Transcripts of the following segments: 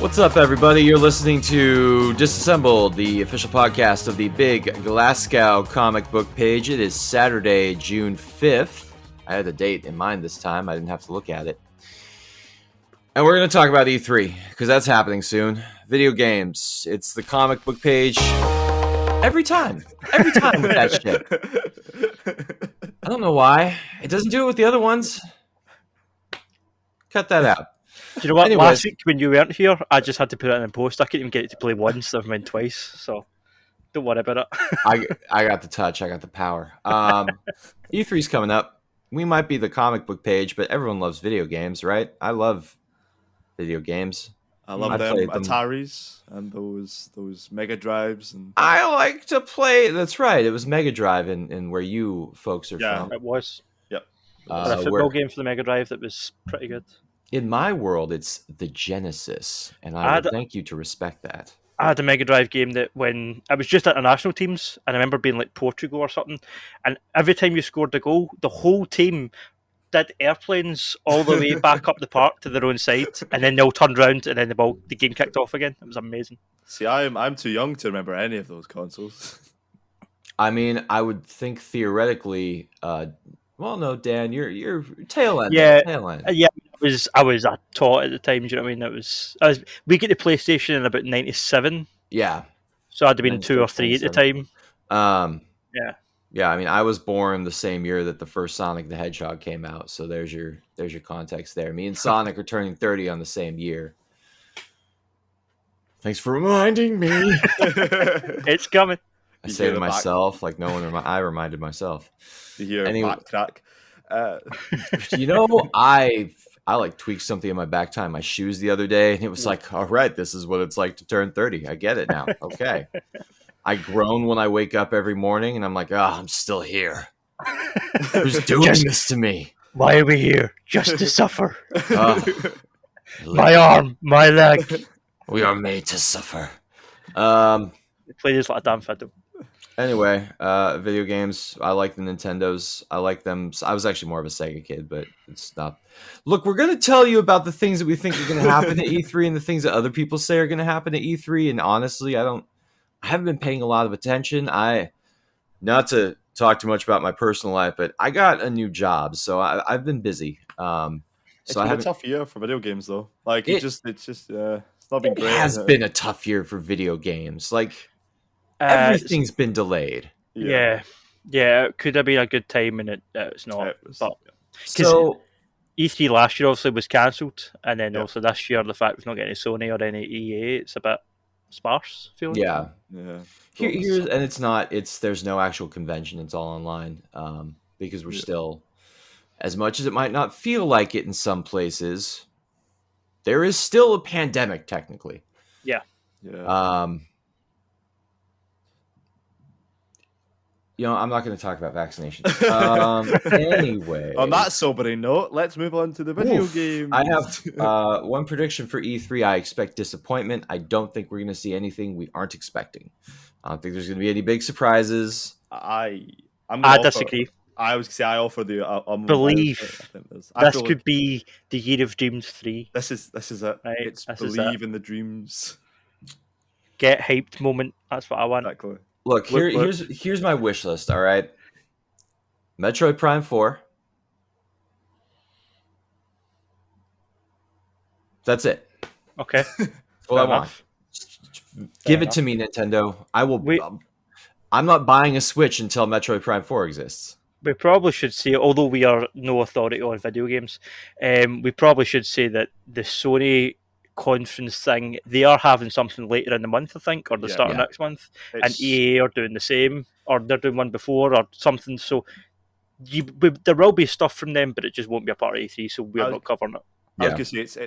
What's up, everybody? You're listening to Disassembled, the official podcast of the Big Glasgow comic book page. It is Saturday, June 5th. I had the date in mind this time. I didn't have to look at it. And we're going to talk about E3, because that's happening soon. Video games. It's the comic book page every time. Every time with that shit. I don't know why. It doesn't do it with the other ones. Cut that out. Do you know what? Anyways, last week when you weren't here, I just had to put it in post. I couldn't even get it to play once, never mind twice. So don't worry about it. I got the touch. I got the power. E3's coming up. We might be the comic book page, but everyone loves video games, right? I love video games. I love them Ataris and those Mega Drives. And I like to play. That's right. It was Mega Drive in where you folks are from. It was. Yep. A football game for the Mega Drive that was pretty good. In my world, it's the Genesis, and I would thank you to respect that. I had a Mega Drive game that when I was just at international teams, and I remember being like Portugal or something, and every time you scored a goal, the whole team did airplanes all the way back up the park to their own side, and then they all turned around, and then the game kicked off again. It was amazing. See, I'm too young to remember any of those consoles. I mean, I would think theoretically. Well, no, Dan, you're tail end. Yeah, tail end. Yeah. I was a tot at the time. Do you know what I mean? We get the PlayStation in about 97. Yeah. So I'd have been 2 or 3 at the time. Yeah. I mean, I was born the same year that the first Sonic the Hedgehog came out. So there's your context there. Me and Sonic are turning 30 on the same year. Thanks for reminding me. It's coming. I say to myself, like no one. I reminded myself. You hear backtrack. I like tweaked something in my back tie, my shoes the other day, and it was like, all right, this is what it's like to turn 30. I get it now. Okay. I groan when I wake up every morning, and I'm like, I'm still here. Who's doing this to me? Why are we here? Just to suffer. My arm, my leg. We are made to suffer. Play this like a damn fiddle. Anyway, video games. I like the Nintendos. I like them. I was actually more of a Sega kid, but it's not. Look, we're going to tell you about the things that we think are going to happen at E3 and the things that other people say are going to happen at E3. And honestly, I haven't been paying a lot of attention. Not to talk too much about my personal life, but I got a new job, so I've been busy. It's been a tough year for video games, though. Like it's not been great. It has been a tough year for video games. Like. Everything's been delayed. Yeah. It could have been a good time, and it's not. So E3 last year obviously was cancelled, and then also this year the fact we've not got any Sony or any EA, it's a bit sparse. Feeling. Yeah. Here's and it's not. There's no actual convention. It's all online because we're still, as much as it might not feel like it in some places, there is still a pandemic technically. Yeah. I'm not going to talk about vaccinations. Anyway. On that sobering note, let's move on to the video game. I have one prediction for E3. I expect disappointment. I don't think we're going to see anything we aren't expecting. I don't think there's going to be any big surprises. I disagree. I was going to say I offer the believe. This could be the Year of Dreams 3. This is it. Right? It's believe in the dreams. Get hyped moment. That's what I want. Exactly. Look, here's my wish list, all right? Metroid Prime 4. That's it. Okay. That's what I want. Give it to me, Nintendo. I will. I'm not buying a Switch until Metroid Prime 4 exists. We probably should say, although we are no authority on video games, we probably should say that the Sony conference thing, they are having something later in the month, I think, or the start of next month, and EA are doing the same, or they're doing one before or something, so there will be stuff from them, but it just won't be a part of E3, so we're not covering it. I was going to say,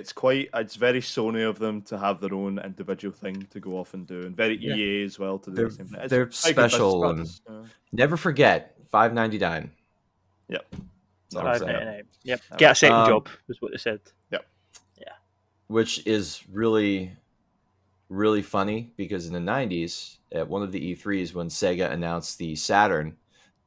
it's very Sony of them to have their own individual thing to go off and do, and very EA as well to do the same thing. They're special, and never forget, $5.99. Yep. $5.99. Yep. Get a second job, is what they said. Yep. Which is really, really funny because in the 90s, at one of the E3s, when Sega announced the Saturn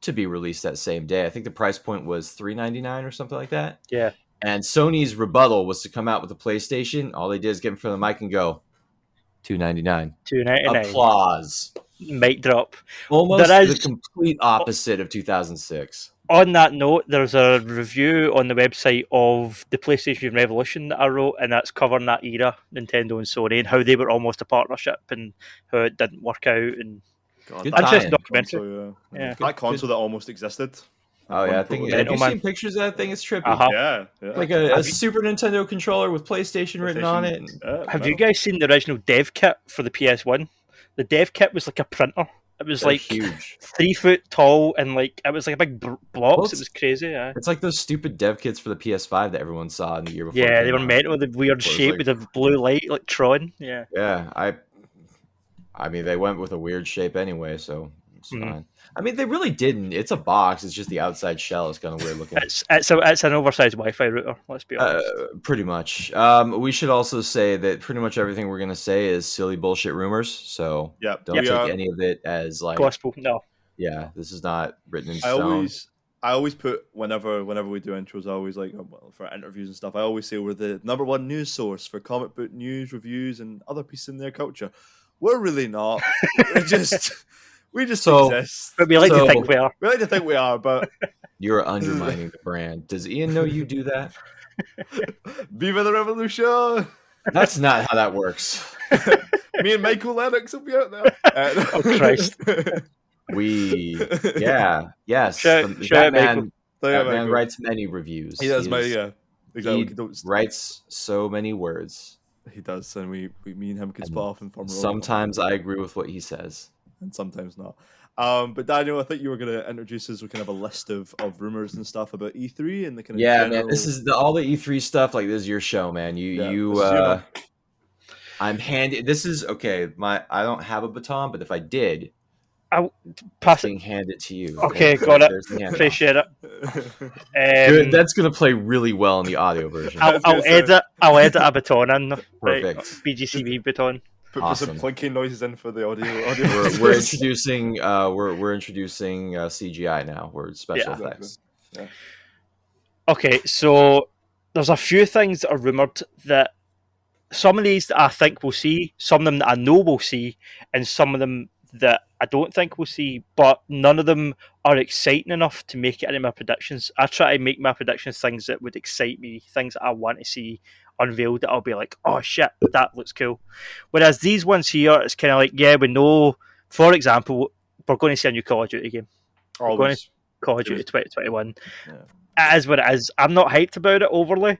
to be released that same day, I think the price point was $3.99 or something like that. Yeah. And Sony's rebuttal was to come out with a PlayStation. All they did is get in front of the mic and go, $299. $299. Applause. Mic drop. Almost the complete opposite of 2006. On that note, there's a review on the website of the PlayStation Revolution that I wrote, and that's covering that era, Nintendo and Sony, and how they were almost a partnership and how it didn't work out. And interesting documentary. Yeah. That console that almost existed. Oh yeah, I think have you seen pictures of that thing? It's trippy. Yeah. Like a Super Nintendo controller with PlayStation written on it. Have you guys seen the original dev kit for the PS1? The dev kit was like a printer. It was like huge, 3 foot tall, and like it was like a big blocks. It was crazy. Yeah, it's like those stupid dev kits for the PS5 that everyone saw in the year before. Yeah, they were mental. The weird shape with the blue light, like Tron. Yeah. Yeah, I mean, they went with a weird shape anyway, so it's fine. I mean, they really didn't. It's a box. It's just the outside shell is kind of weird looking. It's an oversized Wi-Fi router. Let's be honest. Pretty much. We should also say that pretty much everything we're gonna say is silly bullshit rumors. So don't take any of it as like gospel. No. Yeah, this is not written in stone. I always put whenever we do intros, I always like for interviews and stuff. I always say we're the #1 news source for comic book news, reviews, and other pieces in their culture. We're really not. We just exist. But we like to think we are. We like to think we are, but you're undermining the brand. Does Ian know you do that? Viva the revolution! That's not how that works. Me and Michael Lennox will be out there. Oh Christ! Yes. Batman writes many reviews. He does, exactly. He writes so many words. He does, and me and him can split off and form. Sometimes I agree with what he says. And sometimes not. But Daniel, I think you were going to introduce us with kind of a list of rumors and stuff about E3 and the kind of general... man. This is all the E3 stuff. Like, this is your show, man. I'm handed. This is okay. I don't have a baton, but if I did, I'll pass it. Hand it to you. Okay, got it. Appreciate it. Good. That's gonna play really well in the audio version. I'll edit a baton in. Perfect. Right? BGCP baton. Put some clinking noises in for the audio. We're introducing CGI now. We're special effects. Yeah. Okay, so there's a few things that are rumored that some of these that I think we'll see, some of them that I know we'll see, and some of them that I don't think we'll see, but none of them are exciting enough to make it into my predictions. I try to make my predictions things that would excite me, things that I want to see unveiled that I'll be like, oh shit, that looks cool. Whereas these ones here, it's kind of like, yeah, we know, for example, we're going to see a new Call of Duty game. We're going to Call of Duty 2021. Yeah. It is what it is. I'm not hyped about it overly,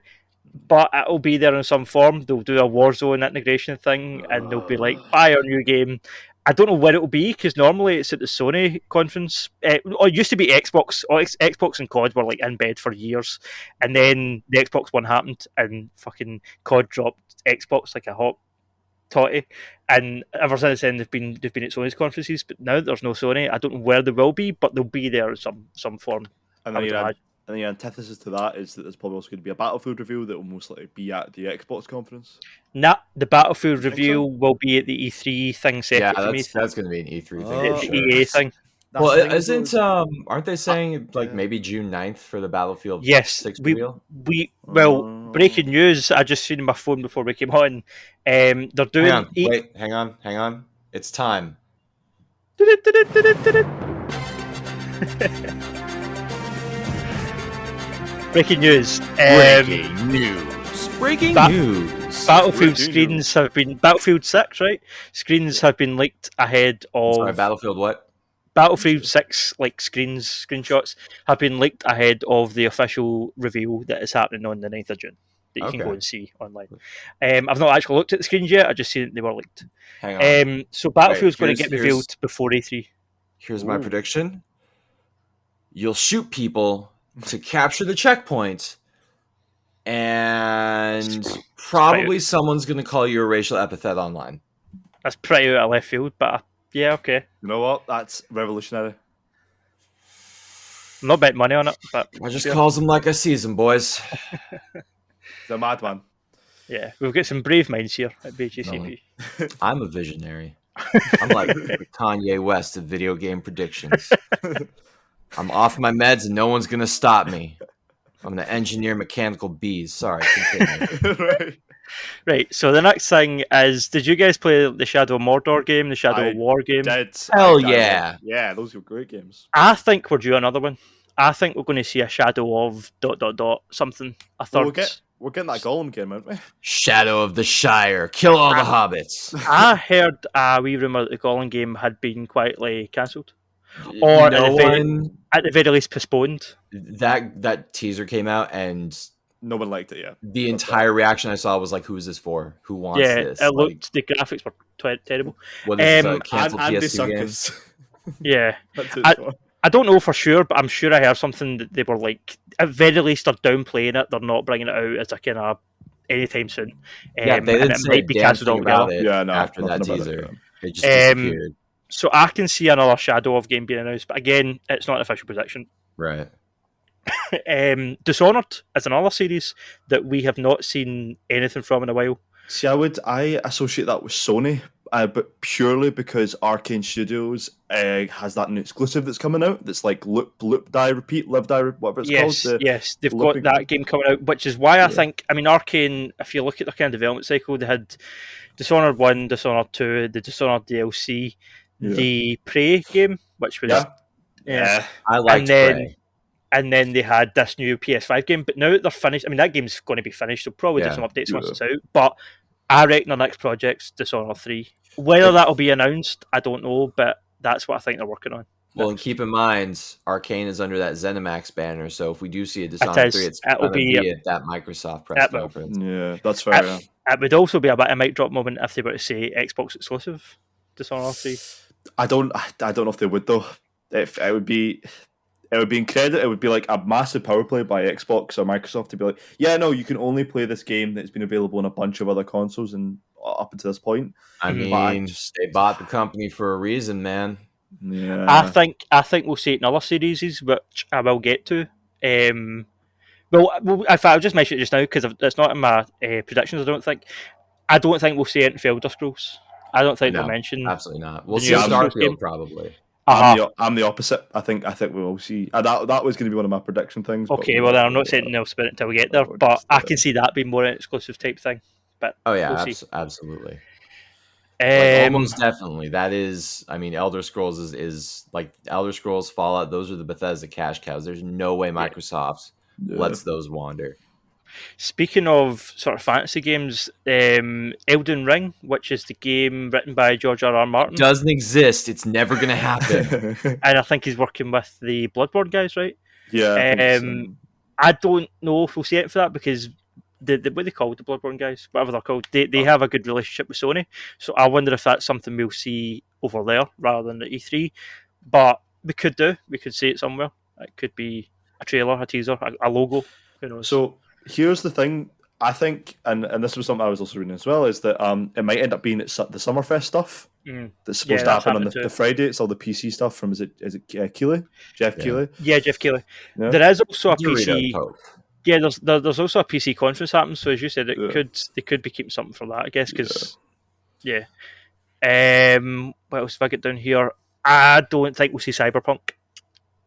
but it'll be there in some form. They'll do a Warzone integration thing, and they'll be like, buy our new game. I don't know where it'll be, because normally it's at the Sony conference. It used to be Xbox. Xbox and COD were like in bed for years, and then the Xbox One happened, and fucking COD dropped Xbox like a hot toddy. And ever since then, they've been at Sony's conferences. But now there's no Sony. I don't know where they will be, but they'll be there in some form. And the antithesis to that is that there's probably also going to be a Battlefield reveal that will most likely be at the Xbox conference. Nah, the Battlefield reveal will be at the E3 thing separate. Yeah, that's going to be an E3 thing. The EA thing. Well, isn't aren't they saying like maybe June 9th for the Battlefield 6 reveal? Breaking news. I just seen on my phone before we came on. They're doing. Hang on. It's time. Breaking news. Breaking news. Battlefield screens have been Battlefield 6, right? Screens have been leaked ahead of. Sorry, Battlefield what? Battlefield 6 screenshots have been leaked ahead of the official reveal that is happening on the 9th of June that you can go and see online. I've not actually looked at the screens yet. I just seen that they were leaked. Hang on. So Battlefield's going to get revealed before E3. Here's my prediction. You'll shoot people to capture the checkpoint, and probably someone's going to call you a racial epithet online. That's pretty out of left field, but yeah, okay. You know what? That's revolutionary. I'm not betting money on it, but I just calls them like I sees them, boys. It's a mad one. Yeah, we've got some brave minds here at BGCP. No, I'm a visionary. I'm like Kanye West of video game predictions. I'm off my meds and no one's going to stop me. I'm gonna engineer mechanical bees. Sorry, continue. Right. Right. So the next thing is, did you guys play the Shadow of Mordor game, the Shadow of War game? Hell yeah. Yeah, those were great games. I think we're due another one. I think we're going to see a Shadow of ... something. A third. Well, we're getting that Gollum game, aren't we? Shadow of the Shire. Kill all the hobbits. I heard a wee rumour that the Gollum game had been quietly cancelled. Or at the very least postponed. That teaser came out and no one liked it yet. The entire reaction I saw was like, "Who is this for? Who wants this?" Yeah, it looked. The graphics were terrible. What is this, canceled PS2 game? Yeah, I don't know for sure, but I'm sure I heard something that they were like, at very least, they're downplaying it. They're not bringing it out as a kind of anytime soon. Yeah, they didn't say a damn thing about it after that teaser. It just disappeared. So I can see another Shadow of game being announced, but again, it's not an official prediction. Right. Dishonored is another series that we have not seen anything from in a while. See, I associate that with Sony, but purely because Arcane Studios has that new exclusive that's coming out. That's like loop die repeat, live die, whatever it's called. Yes, they've got that game coming out, which is why I think. I mean, Arcane. If you look at their kind of development cycle, they had Dishonored 1, Dishonored 2, the Dishonored DLC, the Prey game, which was I liked Prey. And then they had this new PS5 game, but now that they're finished, I mean, that game's going to be finished. They'll probably do some updates once it's out. But I reckon their next project's Dishonored 3. Whether that'll be announced, I don't know, but that's what I think they're working on. Well, and keep in mind, Arcane is under that ZeniMax banner, so if we do see a Dishonored 3, it's going to be at that Microsoft press conference. Yeah, that's fair. It would also be a bit of a mic drop moment if they were to say Xbox exclusive Dishonored 3. I don't know if they would, though. If it would be incredible. It would be like a massive power play by Xbox or Microsoft to be like, yeah, no, you can only play this game that's been available on a bunch of other consoles and up until this point. I mean, they bought the company for a reason, man. Yeah. I think we'll see it in other series, which I will get to. Well, in fact, I'll just mention it just now because it's not in my predictions. I don't think we'll see it in Elder Scrolls. I don't think they'll mention. Absolutely not. We'll see Starfield probably. I'm the opposite. I think we will see. That was going to be one of my prediction things. Okay, well then I'm not saying anything else about it until we get there. But I can see that being more an exclusive type thing. But we'll see. Absolutely. Almost definitely. That is, I mean, Elder Scrolls is like Elder Scrolls, Fallout. Those are the Bethesda cash cows. There's no way Microsoft lets those wander. Speaking of sort of fantasy games, Elden Ring, which is the game written by George R.R. Martin, doesn't exist. It's never going to happen. And I think he's working with the Bloodborne guys, right? Yeah. I don't know if we'll see it for that because what they called the Bloodborne guys, whatever they're called, they have a good relationship with Sony. So I wonder if that's something we'll see over there rather than at E3. But we could see it somewhere. It could be a trailer, a teaser, a logo. Who knows? So here's the thing. I think, and this was something I was also reading as well, is that it might end up being the Summerfest stuff that's supposed to happen on the Friday. It's all the PC stuff from is it Keighley? Jeff Keighley? Yeah, Jeff Keighley. Yeah. There is also a PC. Yeah, there's also a PC conference happening. So as you said, they could be keeping something for that, I guess. Because what else have I got down here? I don't think we'll see Cyberpunk.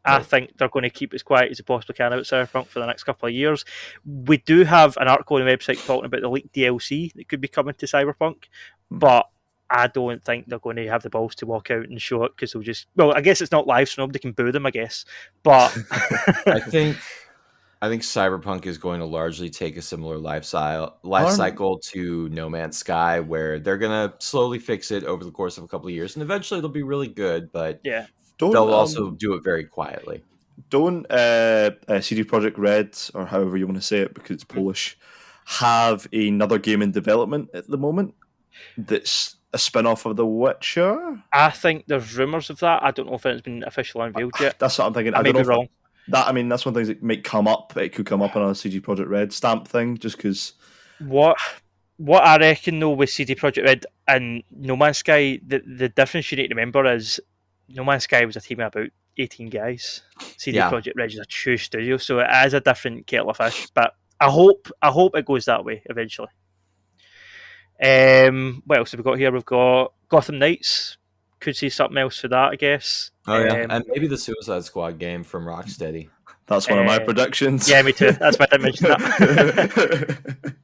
I think they're going to keep as quiet as they possibly can about Cyberpunk for the next couple of years. We do have an article on the website talking about the leaked DLC that could be coming to Cyberpunk, but I don't think they're going to have the balls to walk out and show it because they'll just... Well, I guess it's not live, so nobody can boo them, I guess. But I think Cyberpunk is going to largely take a similar life cycle to No Man's Sky, where they're going to slowly fix it over the course of a couple of years, and eventually they'll be really good, but... Yeah. They'll also do it very quietly. Don't CD Projekt Red, or however you want to say it, because it's Polish, have another game in development at the moment that's a spin-off of The Witcher? I think there's rumours of that. I don't know if it's been officially unveiled yet. That's what I'm thinking. I may be wrong. That's one of the things that might come up. It could come up on a CD Projekt Red stamp thing, just because... What I reckon, though, with CD Projekt Red and No Man's Sky, the difference you need to remember is No Man's Sky was a team of about 18 guys. CD Projekt Red is a true studio, so it is a different kettle of fish. But I hope it goes that way eventually. What else have we got here? We've got Gotham Knights. Could see something else for that, I guess. Oh yeah, and maybe the Suicide Squad game from Rocksteady. That's one of my predictions. Yeah, me too. That's why I didn't mention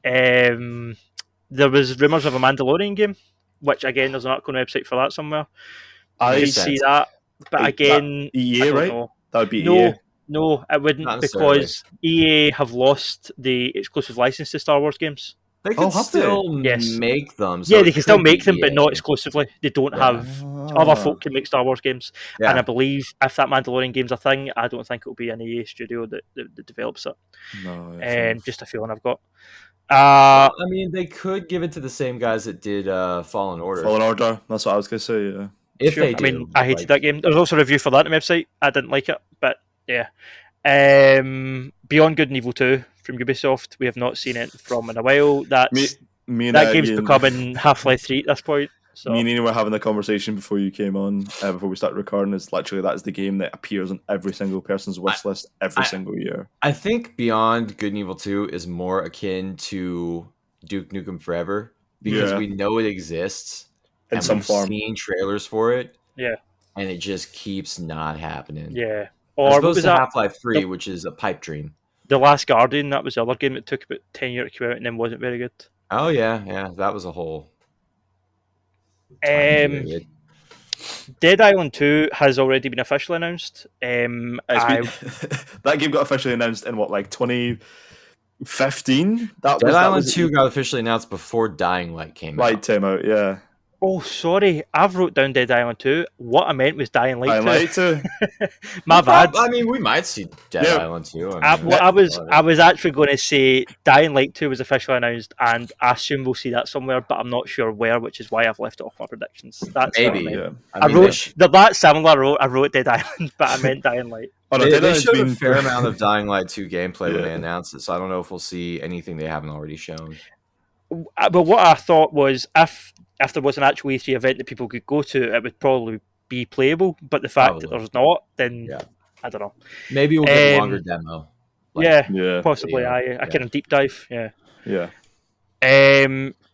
that. There was rumours of a Mandalorian game, which again, there's an article on the website for that somewhere. I Makes see sense. that, but again, EA, I don't right? know. That would be No, EA. no, it Not wouldn't, necessarily. because EA have lost the exclusive license to Star Wars games. They could have still Yes. make them. So Yeah, it they can still could be make them, but not EA. exclusively. They don't Yeah. have other folk can make Star Wars games, Yeah. and I believe if that Mandalorian game's a thing, I don't think it'll be an EA studio that develops it. No. Just a feeling I've got. I mean, they could give it to the same guys that did Fallen Order. Fallen Order. That's what I was gonna say. Yeah. If Sure. they do. I mean, I hated like- that game. There's also a review for that on the website. I didn't like it, but yeah. Beyond Good and Evil 2 from Ubisoft, we have not seen it from in a while. Me and That game's Ian- becoming Half-Life 3 at this point. So Me and Ian were having a conversation before you came on, before we started recording. Is literally that is the game that appears on every single person's wish list every single year. I think Beyond Good and Evil 2 is more akin to Duke Nukem Forever because Yeah. we know it exists In and some we've form. seen trailers for it. Yeah. And it just keeps not happening. yeah. As Or what opposed was to that? Half-Life 3, which is a pipe dream. The Last Guardian, that was the other game that took about 10 years to come out and then wasn't very good. Oh, yeah. That was a whole time period. Dead Island 2 has already been officially announced. That game got officially announced in what, like 2015? Dead Island 2 got officially announced before Dying Light came out. Light came out, yeah. Oh, sorry. I've wrote down Dead Island 2. What I meant was Dying Light 2. Light 2. My bad. I mean, we might see Dead Yeah. Island 2. I was actually going to say Dying Light 2 was officially announced, and I assume we'll see that somewhere, but I'm not sure where, which is why I've left it off my predictions. That's what I Maybe. meant. Yeah. I mean, wrote that similar. I wrote Dead Island, but I meant Dying Light. Oh, no, They Dead Island's showed a been- fair amount of Dying Light 2 gameplay when Yeah. they announced it, so I don't know if we'll see anything they haven't already shown. But what I thought was, if there was an actual E3 event that people could go to, it would probably be playable. But the fact that Probably. there's not, then Yeah. I don't know. Maybe we'll get a longer demo. Yeah, Yeah. possibly. yeah, I kind of deep dive. Yeah. Yeah.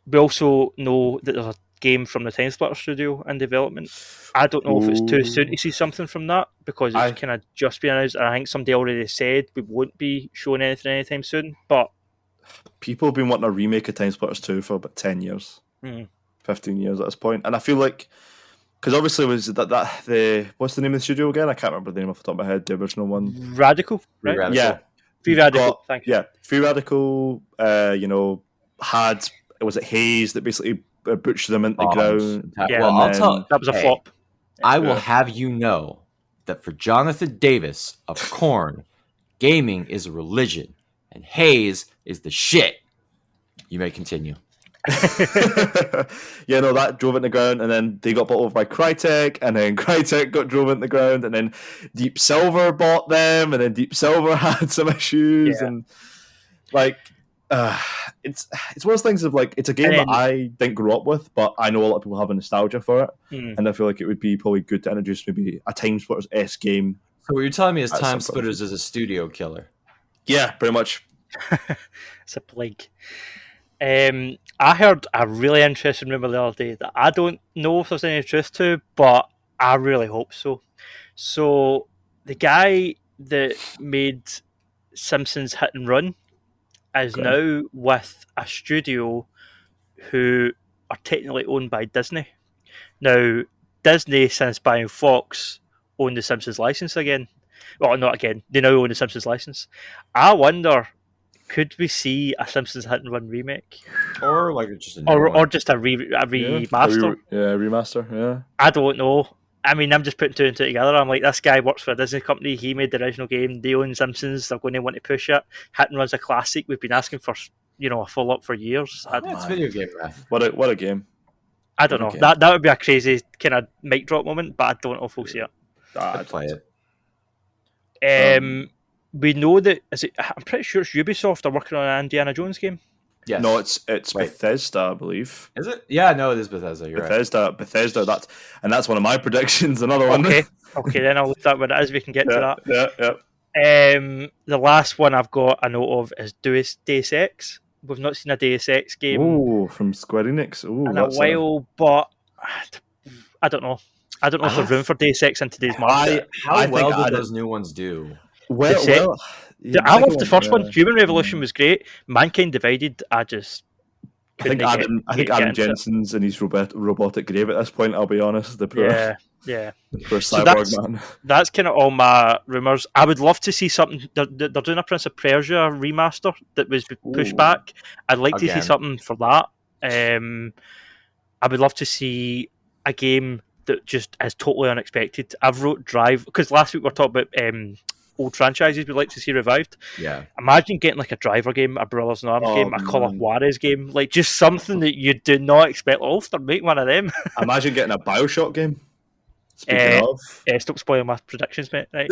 We also know that there's a game from the Time Splitter Studio in development. I don't know if it's too soon to see something from that because it's kind of just been announced, and I think somebody already said we won't be showing anything anytime soon. But People have been wanting a remake of Time Splitters 2 for about 10 years. 15 years at this point. And I feel like, because obviously was that the, what's the name of the studio again? I can't remember the name off the top of my head, the original one. Radical, right? Radical. Yeah. Free Radical, Got- thank you. Yeah. Free Radical, had, was it Haze that basically butchered them into the ground? Yeah. Well, And I'll then- tell. That was a hey, flop. I will Yeah. have you know that for Jonathan Davis of Korn, gaming is a religion, and Haze is the shit. You may continue. Yeah, no, that drove it in the ground, and then they got bought over by Crytek, and then Crytek got drove in the ground, and then Deep Silver bought them, and then Deep Silver had some issues, Yeah. and like it's one of those things of like it's a game And then- that I didn't grow up with, but I know a lot of people have a nostalgia for it, and I feel like it would be probably good to introduce maybe a Time Splitters-esque game. So what you're telling me is At Time some point. Splitters is a studio killer. Yeah, pretty much. It's a plague. I heard a really interesting rumor the other day that I don't know if there's any truth to, but I really hope so. So the guy that made Simpsons Hit and Run is Okay. now with a studio who are technically owned by Disney. Now, Disney, since buying Fox, own the Simpsons license again. Well, not again. They now own the Simpsons license. I wonder, could we see a Simpsons Hit and Run remake, Or like just a new or one. just a remaster? Remaster, yeah. I don't know. I mean, I'm just putting two and two together. I'm like, this guy works for a Disney company. He made the original game. They own Simpsons. They're going to want to push it. Hit and Run's a classic. We've been asking for a follow up for years. Yeah, it's video game math. What a game. I don't know. Okay. That would be a crazy kind of mic drop moment, but I don't know if we'll see it. I'd play it. We know that I'm pretty sure it's Ubisoft are working on an Indiana Jones game. Yes. No, it's Wait. Bethesda, I believe. Is it? Yeah, no, it is Bethesda. You're right. Bethesda. That's one of my predictions. Another one. Okay, then I'll look that one as we can get to that. Yeah. The last one I've got a note of is Deus Ex. We've not seen a Deus Ex game Ooh, from Square Enix. Ooh, in a that's while, but I don't know. I don't know if there's room for Deus Ex in today's market. How I think well do I those new ones do? I loved the first one. Human Revolution was great. Mankind Divided, I think Adam Jensen's in his robotic grave at this point. I'll be honest. The poor cyborg man. That's kind of all my rumours. I would love to see something. They're doing a Prince of Persia remaster that was pushed back. I'd like to see something for that. I would love to see a game that just is totally unexpected. I've wrote Drive because last week we were talking about old franchises we'd like to see revived. Yeah. Imagine getting like a Driver game, a Brothers in Arms game, a Call of Juarez game, like just something that you do not expect. Oh, they're making one of them. Imagine getting a BioShock game. Speaking of, stop spoiling my predictions, mate. Right.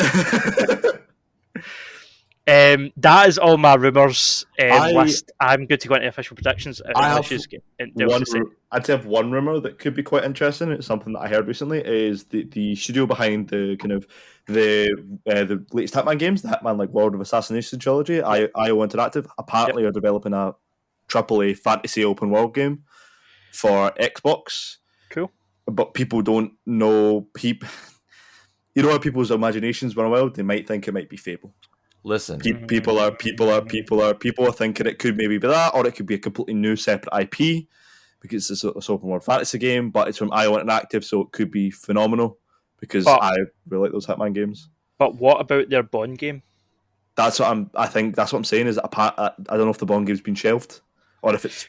That is all my rumours list. I'm good to go into official predictions. I'd have one rumour that could be quite interesting. It's something that I heard recently. Is the studio behind the kind of the latest Hitman games, the Hitman like World of Assassination trilogy, IO Interactive, apparently are developing a AAA fantasy open world game for Xbox. Cool. But people don't know. You know how people's imaginations run wild? They might think it might be Fable. Listen, people are thinking it could maybe be that, or it could be a completely new separate IP because it's an open world fantasy game, but it's from IO Interactive, so it could be phenomenal because I really like those Hitman games. But what about their Bond game? That's what I'm saying. Is I don't know if the Bond game's been shelved or if it's.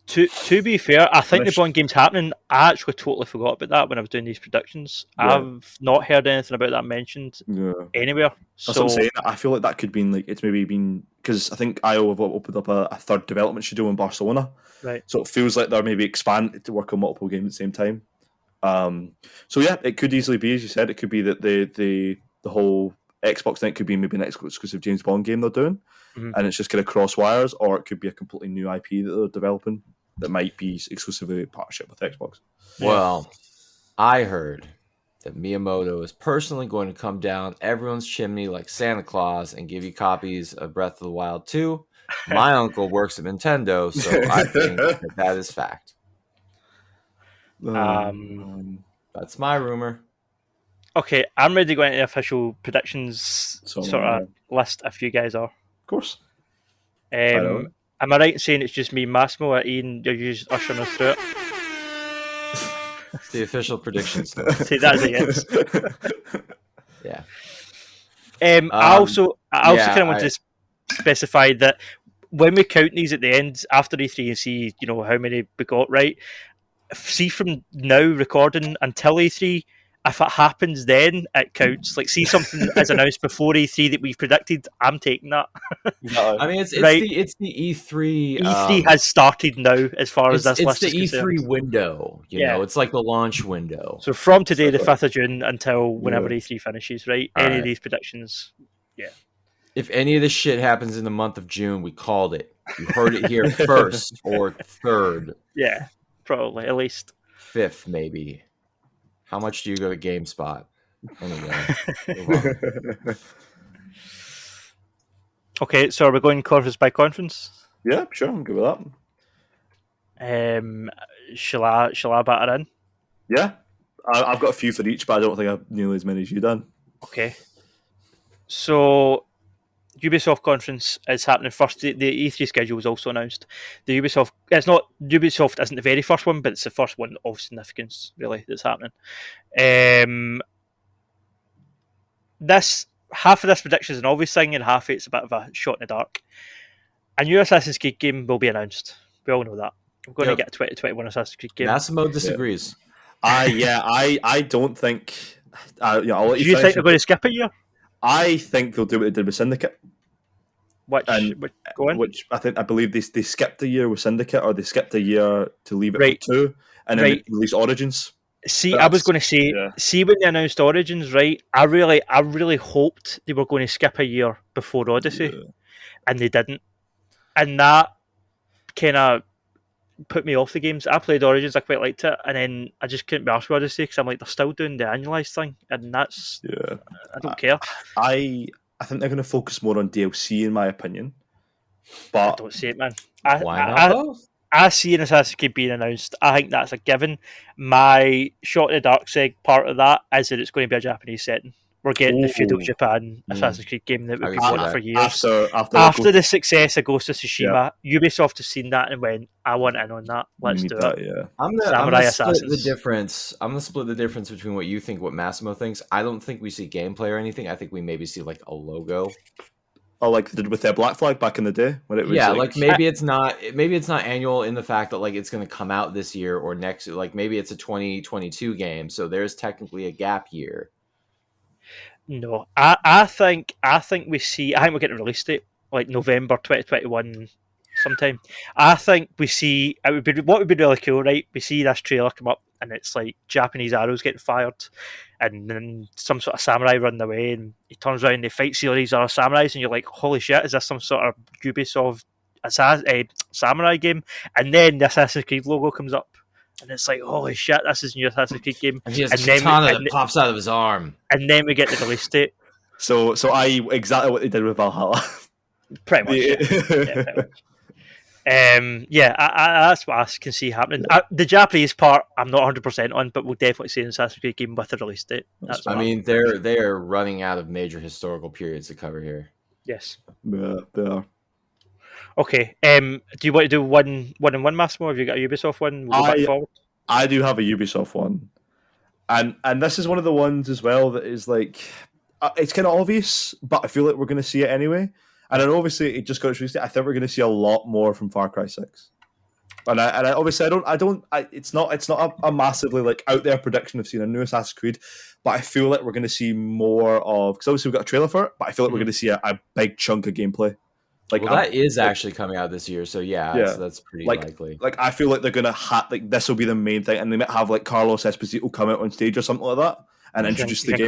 To be fair, I think the Bond game's happening. I actually totally forgot about that when I was doing these predictions. Yeah. I've not heard anything about that mentioned anywhere. That's what I'm saying. I feel like that could be like it's maybe been because I think IO have opened up a third development studio in Barcelona. Right. So it feels like they're maybe expanded to work on multiple games at the same time. So yeah, it could easily be, as you said, it could be that the whole Xbox thing could be maybe an exclusive James Bond game they're doing, and it's just kind of cross wires, or it could be a completely new IP that they're developing that might be exclusively a partnership with Xbox. Well, I heard that Miyamoto is personally going to come down everyone's chimney like Santa Claus and give you copies of Breath of the Wild 2. My uncle works at Nintendo, so I think that is fact. That's my rumor. Okay, I'm ready to go into the official predictions sort of list if you guys are. Of course. Am I right in saying it's just me, Massimo, or Ian, you're just ushering us through it? The official predictions. See, that's a yes. Yeah. I also kind of want to specify that when we count these at the end, after E3 and see, how many we got right, see from now recording until E3, if it happens then, it counts. Like, see something as announced before E3 that we've predicted, I'm taking that. I mean, it's the E3... E3 has started now, as far as this list is concerned. It's the E3 window, you know? It's like the launch window. So from today, the 5th of June, until whenever E3 finishes, right? Any of these predictions, If any of this shit happens in the month of June, we called it. You heard it here first or third. Yeah, probably, at least. 5th, maybe. How much do you go to GameSpot? Anyway. Okay, so are we going conference by conference? Yeah, sure, I'm good with that. Shall I batter in? Yeah, I've got a few for each, but I don't think I've nearly as many as you done. Okay. So, Ubisoft conference is happening first. The E3 schedule was also announced. Ubisoft isn't the very first one, but it's the first one of significance, really, that's happening. Half of this prediction is an obvious thing, and half it's a bit of a shot in the dark. A new Assassin's Creed game will be announced. We all know that. We're going to get a 2021 Assassin's Creed game. Massimo disagrees. I don't think. I'll let Do you think they're going to skip a year? I think they'll do what they did with Syndicate. Which I believe they skipped a year with Syndicate, or they skipped a year to leave it for 2, and then they released Origins. See, I was going to say, see when they announced Origins, right? I really hoped they were going to skip a year before Odyssey, and they didn't, and that kind of put me off the games. I played Origins, I quite liked it, and then I just couldn't be arsed with Odyssey because I'm like, they're still doing the annualized thing, and that's I don't care. I think they're going to focus more on DLC, in my opinion. But I don't see it, man. Why not? I see an Assassin's Creed being announced. I think that's a given. My shot in the dark part of that is that it's going to be a Japanese setting. we're getting the feudal Ooh. Japan Assassin's Creed game that we've I been can see wanting that. for years. After The success of Ghost of Tsushima, Ubisoft has seen that and went, I want in on that. Let's do it. Yeah. I'm Samurai gonna split the Assassins. difference. I'm gonna split the difference between what you think, what Massimo thinks. I don't think we see gameplay or anything. I think we maybe see like a logo. Oh, like they did with their Black Flag back in the day when it was Yeah, like maybe it's not annual in the fact that like it's gonna come out this year or next. Like maybe it's a 2022 game, so there's technically a gap year. No, I think we see. I think we're getting a release date like November 2021 sometime. I think we see. It would be what would be really cool, right? We see this trailer come up, and it's like Japanese arrows getting fired, and then some sort of samurai running away, and he turns around, they fight see all these other samurais, and you're like, holy shit, is this some sort of Ubisoft samurai game? And then the Assassin's Creed logo comes up. And it's like, holy shit, this is a new Assassin's Creed game. And he has a katana that pops out of his arm. And then we get the release date. So exactly what they did with Valhalla. Pretty much, that's what I can see happening. The Japanese part, I'm not 100% on, but we'll definitely see an Assassin's Creed game with a release date. They're running out of major historical periods to cover here. Yes. Yeah, they are. Okay. Do you want to do one and one, Massimo? Have you got a Ubisoft one? We'll go back forward. I do have a Ubisoft one, and this is one of the ones as well that is like it's kind of obvious, but I feel like we're going to see it anyway. And then obviously it just got released. I think we're going to see a lot more from Far Cry 6. And I obviously it's not a massively like out there prediction of seeing a new Assassin's Creed, but I feel like we're going to see more of, because obviously we've got a trailer for it, but I feel like we're going to see a big chunk of gameplay. Like, well, that is actually coming out this year, so that's pretty likely. Like, I feel like they're gonna like this will be the main thing, and they might have like Carlos Esposito come out on stage or something like that and introduce the game.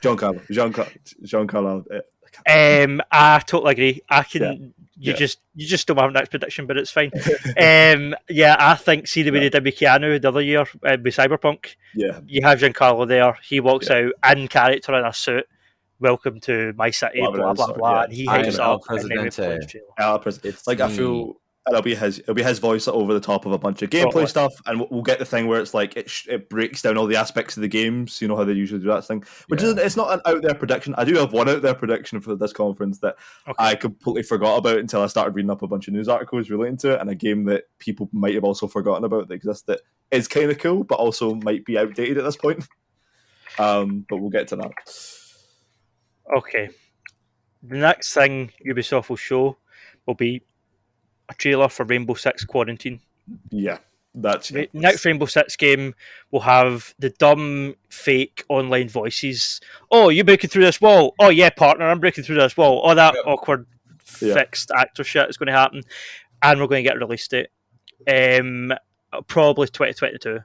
Giancarlo. I totally agree. You just don't have next prediction, but it's fine. I think see the way they did with Keanu the other year with Cyberpunk. Yeah, you have Giancarlo there. He walks out in character in a suit. Welcome to my city, blah blah blah. And he hypes up. It's like I feel it'll be his voice over the top of a bunch of gameplay stuff, and we'll get the thing where it's like it breaks down all the aspects of the games. You know how they usually do that thing, which it's not an out there prediction. I do have one out there prediction for this conference that I completely forgot about until I started reading up a bunch of news articles relating to it, and a game that people might have also forgotten about that exists that is kind of cool, but also might be outdated at this point. But we'll get to that. Okay. The next thing Ubisoft will show will be a trailer for Rainbow Six Quarantine. Yeah, that's next Rainbow Six game will have the dumb, fake online voices. Oh, you're breaking through this wall. Oh yeah, partner, I'm breaking through this wall. Oh, that awkward fixed actor shit is going to happen, and we're going to get a release date. Probably 2022.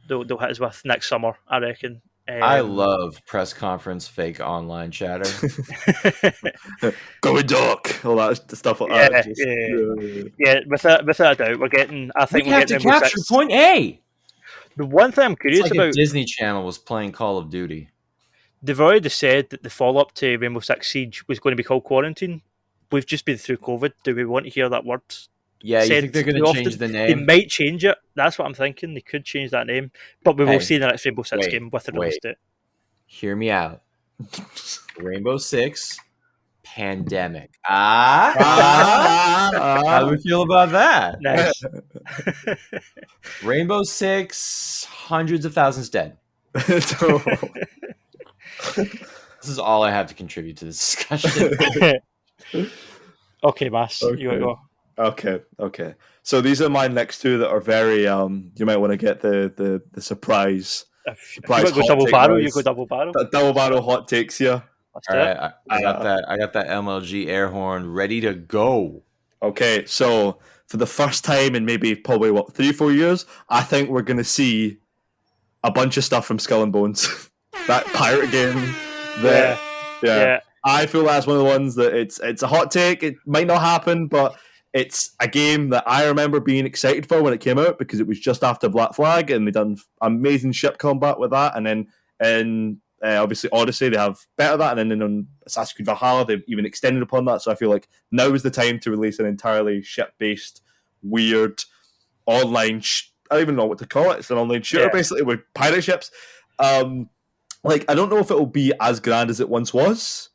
They'll hit us with next summer, I reckon. I love press conference fake online chatter. Going dark, all that stuff like that. Yeah. Without a doubt, we're getting. I think we have to capture point A. The one thing I'm curious about, if Disney Channel was playing Call of Duty. They've already said that the follow-up to Rainbow Six Siege was going to be called Quarantine. We've just been through COVID. Do we want to hear that word? Yeah, you think they're going to change the name? They might change it. That's what I'm thinking. They could change that name. But we will see the next Rainbow Six game with the release date. Hear me out. Rainbow Six Pandemic. How do we feel about that? Nice. Rainbow Six, hundreds of thousands dead. This is all I have to contribute to this discussion. Okay, Mass. You want to go? Okay. So these are my next two that are very you might want to get the surprise. You go double barrel. You go double barrel. Double barrel hot takes here. All right, I got that. I got that MLG air horn ready to go. Okay, so for the first time in maybe probably 3-4 years, I think we're gonna see a bunch of stuff from Skull and Bones, that pirate game. Yeah. I feel that's one of the ones that it's a hot take. It might not happen, but it's a game that I remember being excited for when it came out because it was just after Black Flag and they done amazing ship combat with that. And then in obviously Odyssey, they have better that. And then on Assassin's Creed Valhalla, they've even extended upon that. So I feel like now is the time to release an entirely ship-based, weird, online... I don't even know what to call it. It's an online shooter, basically, with pirate ships. like, I don't know if it'll be as grand as it once was,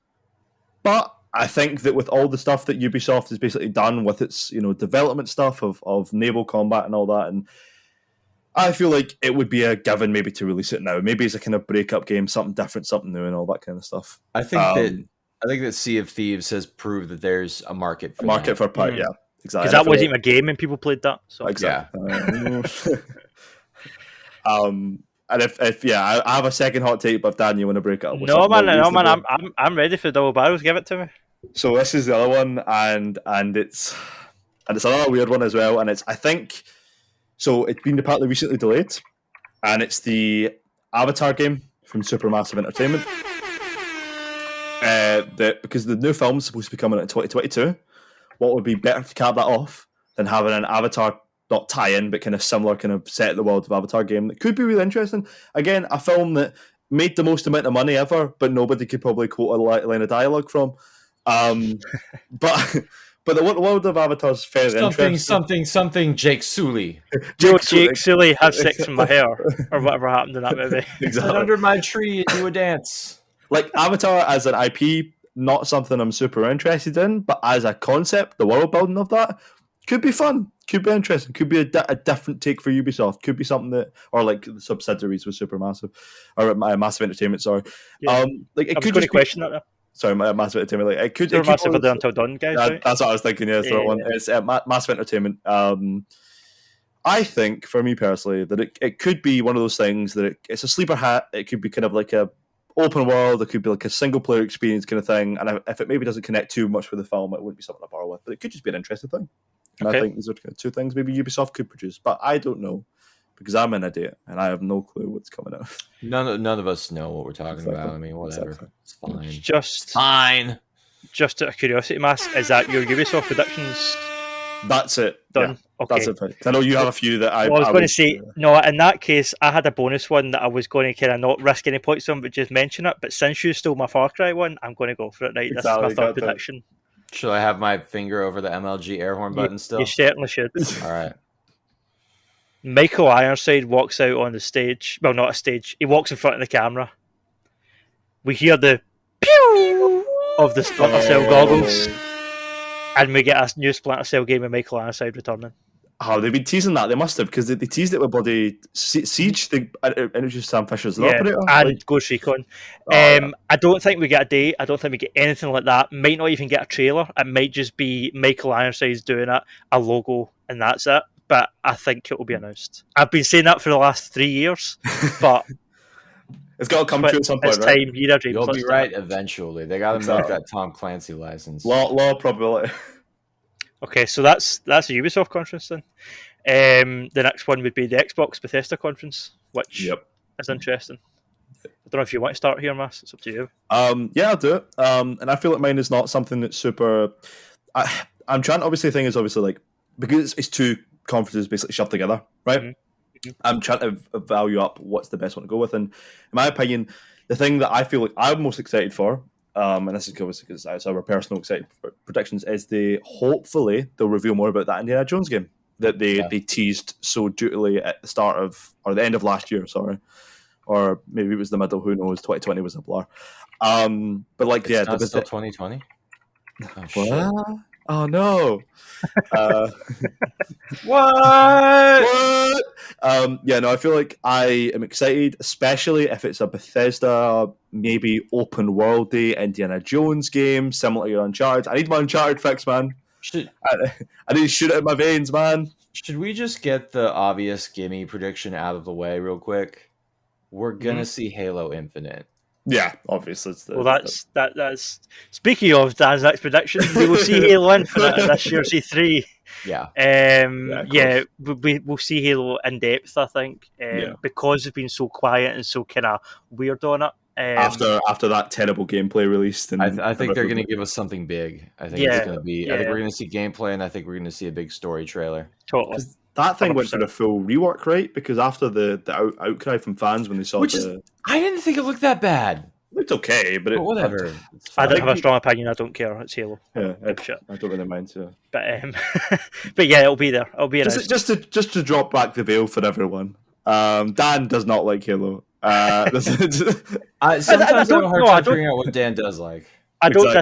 but I think that with all the stuff that Ubisoft has basically done with its, development stuff of naval combat and all that, and I feel like it would be a given maybe to release it now. Maybe it's a kind of breakup game, something different, something new, and all that kind of stuff. I think that Sea of Thieves has proved that there's a market for yeah, exactly. Because that wasn't even a game and people played that. So. Exactly. And if I have a second hot take, but if Dan, you want to break it up? No man, I'm ready for double barrels. Give it to me. So this is the other one, and it's another weird one as well, and I think. So it's been partly recently delayed, and it's the Avatar game from Supermassive Entertainment. Because the new film's supposed to be coming out in 2022, what would be better to cap that off than having an Avatar, not tie-in, but kind of similar, kind of set the world of Avatar game that could be really interesting. Again, a film that made the most amount of money ever, but nobody could probably quote a line of dialogue from. But the world of Avatar is fairly interesting. Something, Jake Sully. Jake Sully had sex in my hair, or whatever happened in that movie. Exactly. Under my tree, do a dance. Like, Avatar as an IP, not something I'm super interested in, but as a concept, the world building of that could be fun, could be interesting, could be a different take for Ubisoft, could be something that, or like the subsidiaries with Supermassive, or Massive Entertainment, sorry. Yeah. It could just question that. Sorry, Massive Entertainment. Like, it could. Massive are there until done, guys. Right? That's what I was thinking. Yeah, the one. It's Massive Entertainment. I think, for me personally, that it could be one of those things that it's a sleeper hat. It could be kind of like a open world. It could be like a single player experience kind of thing. And if it maybe doesn't connect too much with the film, it wouldn't be something to borrow with. But it could just be an interesting thing. And I think these are two things maybe Ubisoft could produce, but I don't know. Because I'm an idiot and I have no clue what's coming out. None of us know what we're talking about. I mean, whatever. Exactly. It's fine. Just fine. Just out of curiosity, Mass, is that your Ubisoft predictions? That's it. Done. Yeah, okay. That's it. I know you have a few that I was going to say, no, in that case, I had a bonus one that I was going to kind of not risk any points on, but just mention it. But since you stole my Far Cry one, I'm going to go for it, right? Exactly, this is my third prediction. Should I have my finger over the MLG air horn button still? You certainly should. All right. Michael Ironside walks out on the stage. Well, not a stage. He walks in front of the camera. We hear the pew of the Splinter Cell goggles. And we get a new Splinter Cell game with Michael Ironside returning. Oh, they've been teasing that. They must have, because they teased it with bloody Siege. They introduced Sam Fisher as the operator. And Ghost Recon. I don't think we get a date. I don't think we get anything like that. Might not even get a trailer. It might just be Michael Ironside doing it, a logo, and that's it. But I think it will be announced. I've been saying that for the last 3 years, but it's got to come true at some point. It's time. You'll be right eventually. They got to make that Tom Clancy license. Law probability. Okay, so that's a Ubisoft conference then. The next one would be the Xbox Bethesda conference, which is interesting. I don't know if you want to start here, Mass. It's up to you. Yeah, I'll do it. And I feel like mine is not something that's super. I'm trying. Obviously, the thing is obviously like because it's two conferences basically shoved together, right? Mm-hmm. I'm trying to value up what's the best one to go with, and in my opinion, the thing that I feel like I'm most excited for, and this is obviously because it's our personal excited predictions, is hopefully they'll reveal more about that Indiana Jones game that they teased so dutifully at the start of or the end of last year, or maybe it was the middle. Who knows? 2020 was a blur. But like, it's not still 2020. Oh, shit. Oh no! What? Yeah, no. I feel like I am excited, especially if it's a Bethesda, maybe open worldy Indiana Jones game, similar to your Uncharted. I need my Uncharted fix, man. I need to shoot it in my veins, man. Should we just get the obvious gimme prediction out of the way real quick? We're gonna see Halo Infinite. Yeah, obviously. That's speaking of Dan's next prediction, we will see Halo Infinite at this year's E3. Yeah. We'll see Halo in depth, I think, because it's been so quiet and so kind of weird on it. After that terrible gameplay released, and I think they're going to give us something big. I think it's going to be. I think we're going to see gameplay, and I think we're going to see a big story trailer. Totally. That thing 100%. Went for a full rework, right? Because after the outcry from fans when they saw I didn't think it looked that bad. It looked okay, but whatever. I don't have a strong opinion. I don't care. It's Halo. Yeah, I don't really mind. So. But yeah, it'll be there. It'll be just to drop back the veil for everyone. Dan does not like Halo. Sometimes I have a hard time figuring out what Dan does like. I don't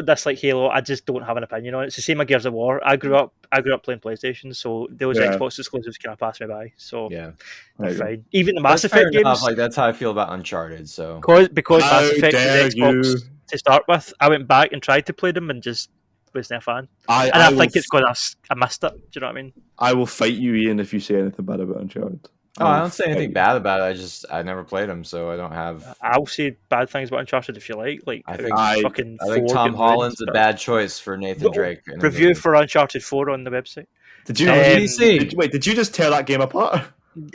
dislike Halo. I just don't have an opinion on it. It's the same as Gears of War. I grew up playing PlayStation, so those Xbox exclusives kind of passed me by. So Yeah, fine. Even the Mass Effect games. Like that's how I feel about Uncharted. So because Mass Effect was Xbox to start with, I went back and tried to play them and just wasn't a fan. I think it's because I missed it. Do you know what I mean? I will fight you, Ian, if you say anything bad about Uncharted. I don't say anything bad about it. I never played them, so I don't have. I'll say bad things about Uncharted if you like. Like I think Tom Holland's a bad choice for Nathan Drake. Review for Uncharted 4 on the website. Did you just tear that game apart?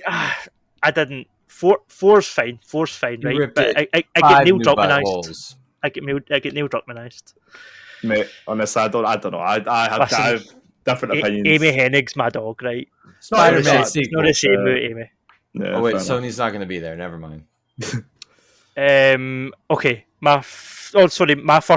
I didn't. Four's fine. Right? But I get Neil Druckmannized. I get Neil Druckmannized. Mate, honestly, I don't know. I have different opinions. Amy Hennig's my dog, right? Spider-Man It's not the same with Amy. Yeah, oh wait, Sony's not going to be there. Never mind. Okay. My first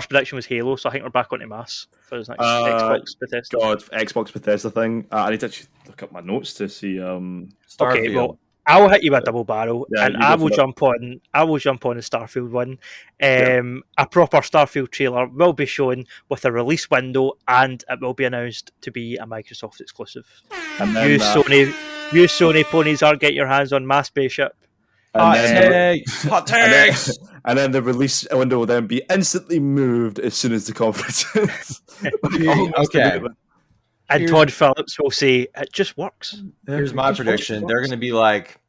prediction was Halo, so I think we're back onto Mass for his next Xbox Bethesda. God, Xbox Bethesda thing. I need to actually look up my notes to see. Starfield. Okay, well, I'll hit you with a double barrel, and I will jump on the Starfield one. A proper Starfield trailer will be shown with a release window, and it will be announced to be a Microsoft exclusive. And then, you Sony ponies aren't getting your hands on my spaceship. Hot takes. And then the release window will then be instantly moved as soon as the conference is. Okay. And Todd Phillips will say, it just works. Here's my prediction. They're going to be like,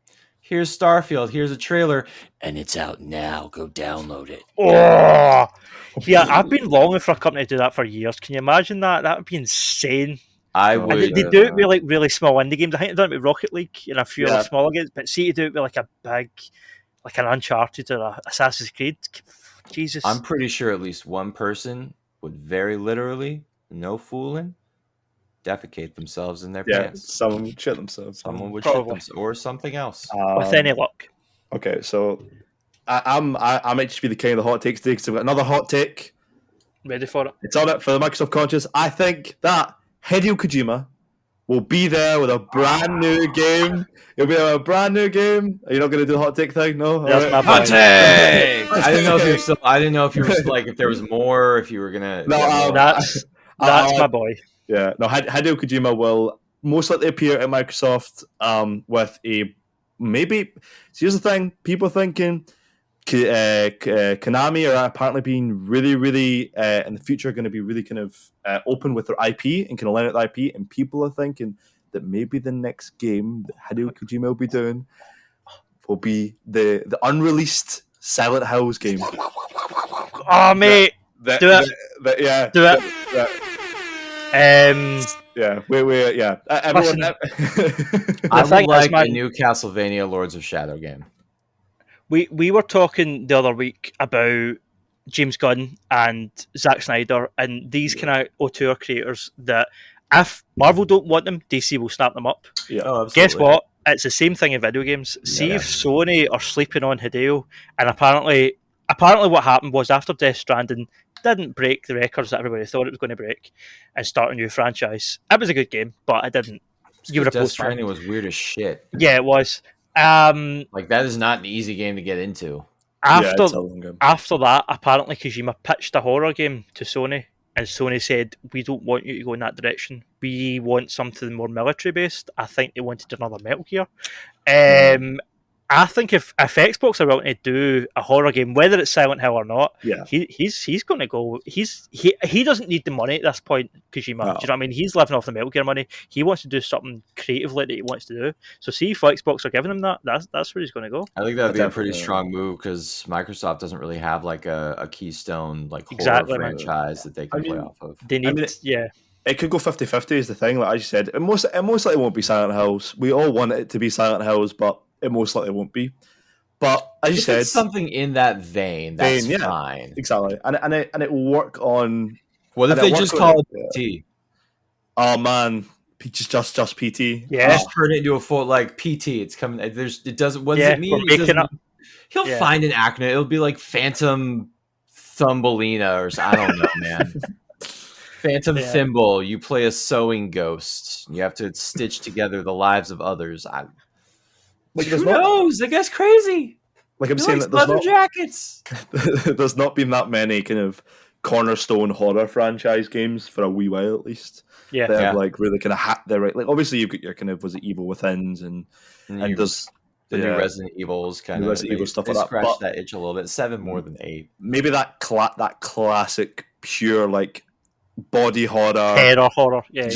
here's Starfield, here's a trailer, and it's out now. Go download it. Oh, yeah, I've been longing for a company to do that for years. Can you imagine that? That would be insane. I would. And they do it with like really small indie games. I think they've done it with Rocket League and a few other smaller games. But see, to do it with like a big, like an Uncharted or a Assassin's Creed. Jesus. I'm pretty sure at least one person would very literally, no fooling, defecate themselves in their pants. Someone would shit themselves. Someone would shit themselves or something else. With any luck. Okay, so I might just be the king of the hot takes today because I've got another hot take. Ready for it? It's on it for the Microsoft conscious. I think that Hideo Kojima will be there with a brand new game. He'll be there with a brand new game. Are you not going to do the hot take thing? No. That's my hot take. I didn't know if you were still. I didn't know if you were like if there was more. If you were gonna. No, that's my boy. Yeah. No. Hideo Kojima will most likely appear at Microsoft with a maybe. So here's the thing: people are thinking Konami are apparently being really, really in the future going to be really kind of open with their IP and kind of line out the IP, and people are thinking that maybe the next game that Hideo Kojima will be doing will be the unreleased Silent Hills game. Oh, mate, do it. Do it. Yeah, yeah. Everyone, I would like a new Castlevania Lords of Shadow game. We were talking the other week about James Gunn and Zack Snyder and these kind of auteur creators that if Marvel don't want them, DC will snap them up. Yeah. Oh, absolutely. Guess what? It's the same thing in video games. See if Sony are sleeping on Hideo, and apparently what happened was after Death Stranding didn't break the records that everybody thought it was going to break and start a new franchise. It was a good game, but it didn't. Death Stranding was weird as shit. Yeah, it was. Like that is not an easy game to get into. After that, apparently Kojima pitched a horror game to Sony, and Sony said, "We don't want you to go in that direction. We want something more military based." I think they wanted another Metal Gear. I think if Xbox are willing to do a horror game, whether it's Silent Hill or not, he's going to go. He doesn't need the money at this point, Kojima. No. Do you know what I mean? He's living off the Metal Gear money. He wants to do something creatively that he wants to do. So see if Xbox are giving him that. That's where he's going to go. I think that'd be a pretty strong move because Microsoft doesn't really have like a keystone like horror franchise that they can play off of. They need, It could go 50-50 is the thing, like as you said. It most likely won't be Silent Hills. We all want it to be Silent Hills, but it most likely won't be. But as you said, something in that vein, that's fine. Exactly. And it will work on. What if they just call it PT? Oh man, just PT. Yeah, just turn it into a full like PT. It's coming. It doesn't. What does it mean? He'll find an acronym. It'll be like Phantom Thumbelina or I don't know, man. Phantom Thimble. You play a sewing ghost. You have to stitch together the lives of others. Who knows? That guy's crazy. like I'm saying, that leather jackets. there's not been that many kind of cornerstone horror franchise games for a wee while at least. Yeah, They have like really kind of hat their right. Like obviously you've got your kind of Evil Withins and there's the new Resident Evils kind of Resident Evil stuff they like that. Scratched that itch a little bit. 7 more than 8. Maybe that classic pure like body horror, terror horror. Yeah,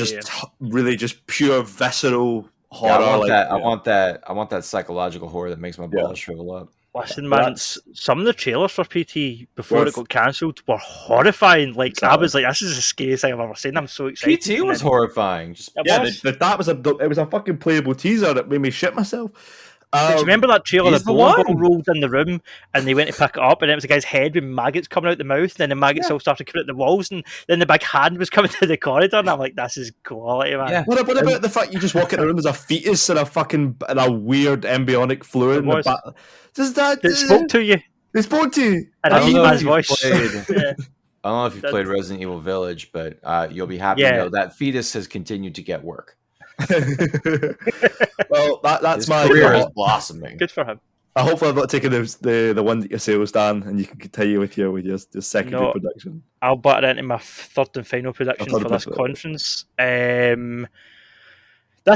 really just pure visceral horror. I want that psychological horror that makes my balls shrivel up. Listen, man, some of the trailers for PT before it got cancelled were horrifying. Like I was like, this is the scariest thing I've ever seen. I'm so excited. PT was horrifying. That was a fucking playable teaser that made me shit myself. Did you remember that trailer? The bowling ball rolled in the room, and they went to pick it up, and it was a guy's head with maggots coming out the mouth. And then the maggots all started coming out the walls, and then the big hand was coming to the corridor. And I'm like, "This is quality, man." Yeah. What about the fact you just walk in the room, there's a fetus and a weird embryonic fluid in the back? Does that? It spoke to you. They spoke to you. And a man's voice. I don't know if you played Resident Evil Village, but you'll be happy to know that fetus has continued to get work. Well, that's his my career is blossoming. Good for him. Hopefully I've not taken the one that your sales, Dan, and you can continue with your secondary prediction. I'll butter into my third and final prediction for this conference. This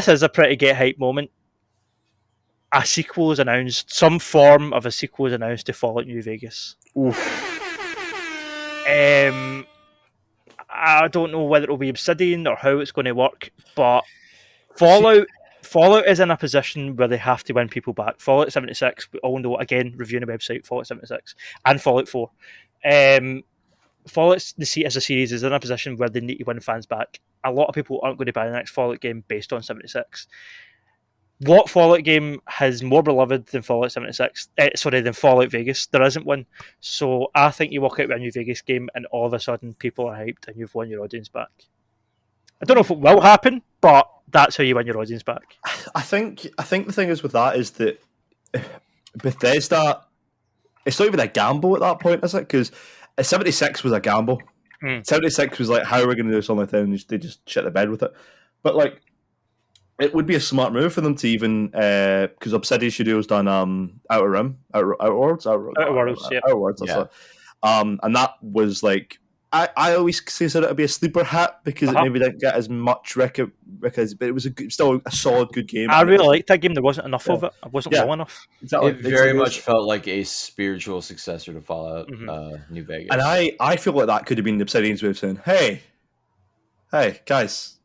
is a pretty get hype moment. A sequel is announced. Some form of a sequel is announced to Fallout New Vegas. Oof. I don't know whether it'll be Obsidian or how it's going to work, but Fallout is in a position where they have to win people back. Fallout 76, we all know, again, reviewing the website, Fallout 76, and Fallout 4. Fallout as a series is in a position where they need to win fans back. A lot of people aren't going to buy the next Fallout game based on 76. What Fallout game has more beloved than Fallout 76? Than Fallout Vegas? There isn't one. So I think you walk out with a New Vegas game and all of a sudden people are hyped and you've won your audience back. I don't know if it will happen, but that's how you win your audience back. I think the thing is with that is that Bethesda, it's not even a gamble at that point, is it? Because 76 was a gamble. 76 was like, how are we going to do something like that? And they just shit the bed with it. But like, it would be a smart move for them to even, because Obsidian Studios done Outer Worlds, and that was like, I always consider it to be a sleeper hit because it maybe didn't get as much but it was still a solid good game. I really liked that game. There wasn't enough of it. It wasn't well enough. Exactly. It very much felt like a spiritual successor to Fallout New Vegas. And I feel like that could have been Obsidian's way of saying, hey guys,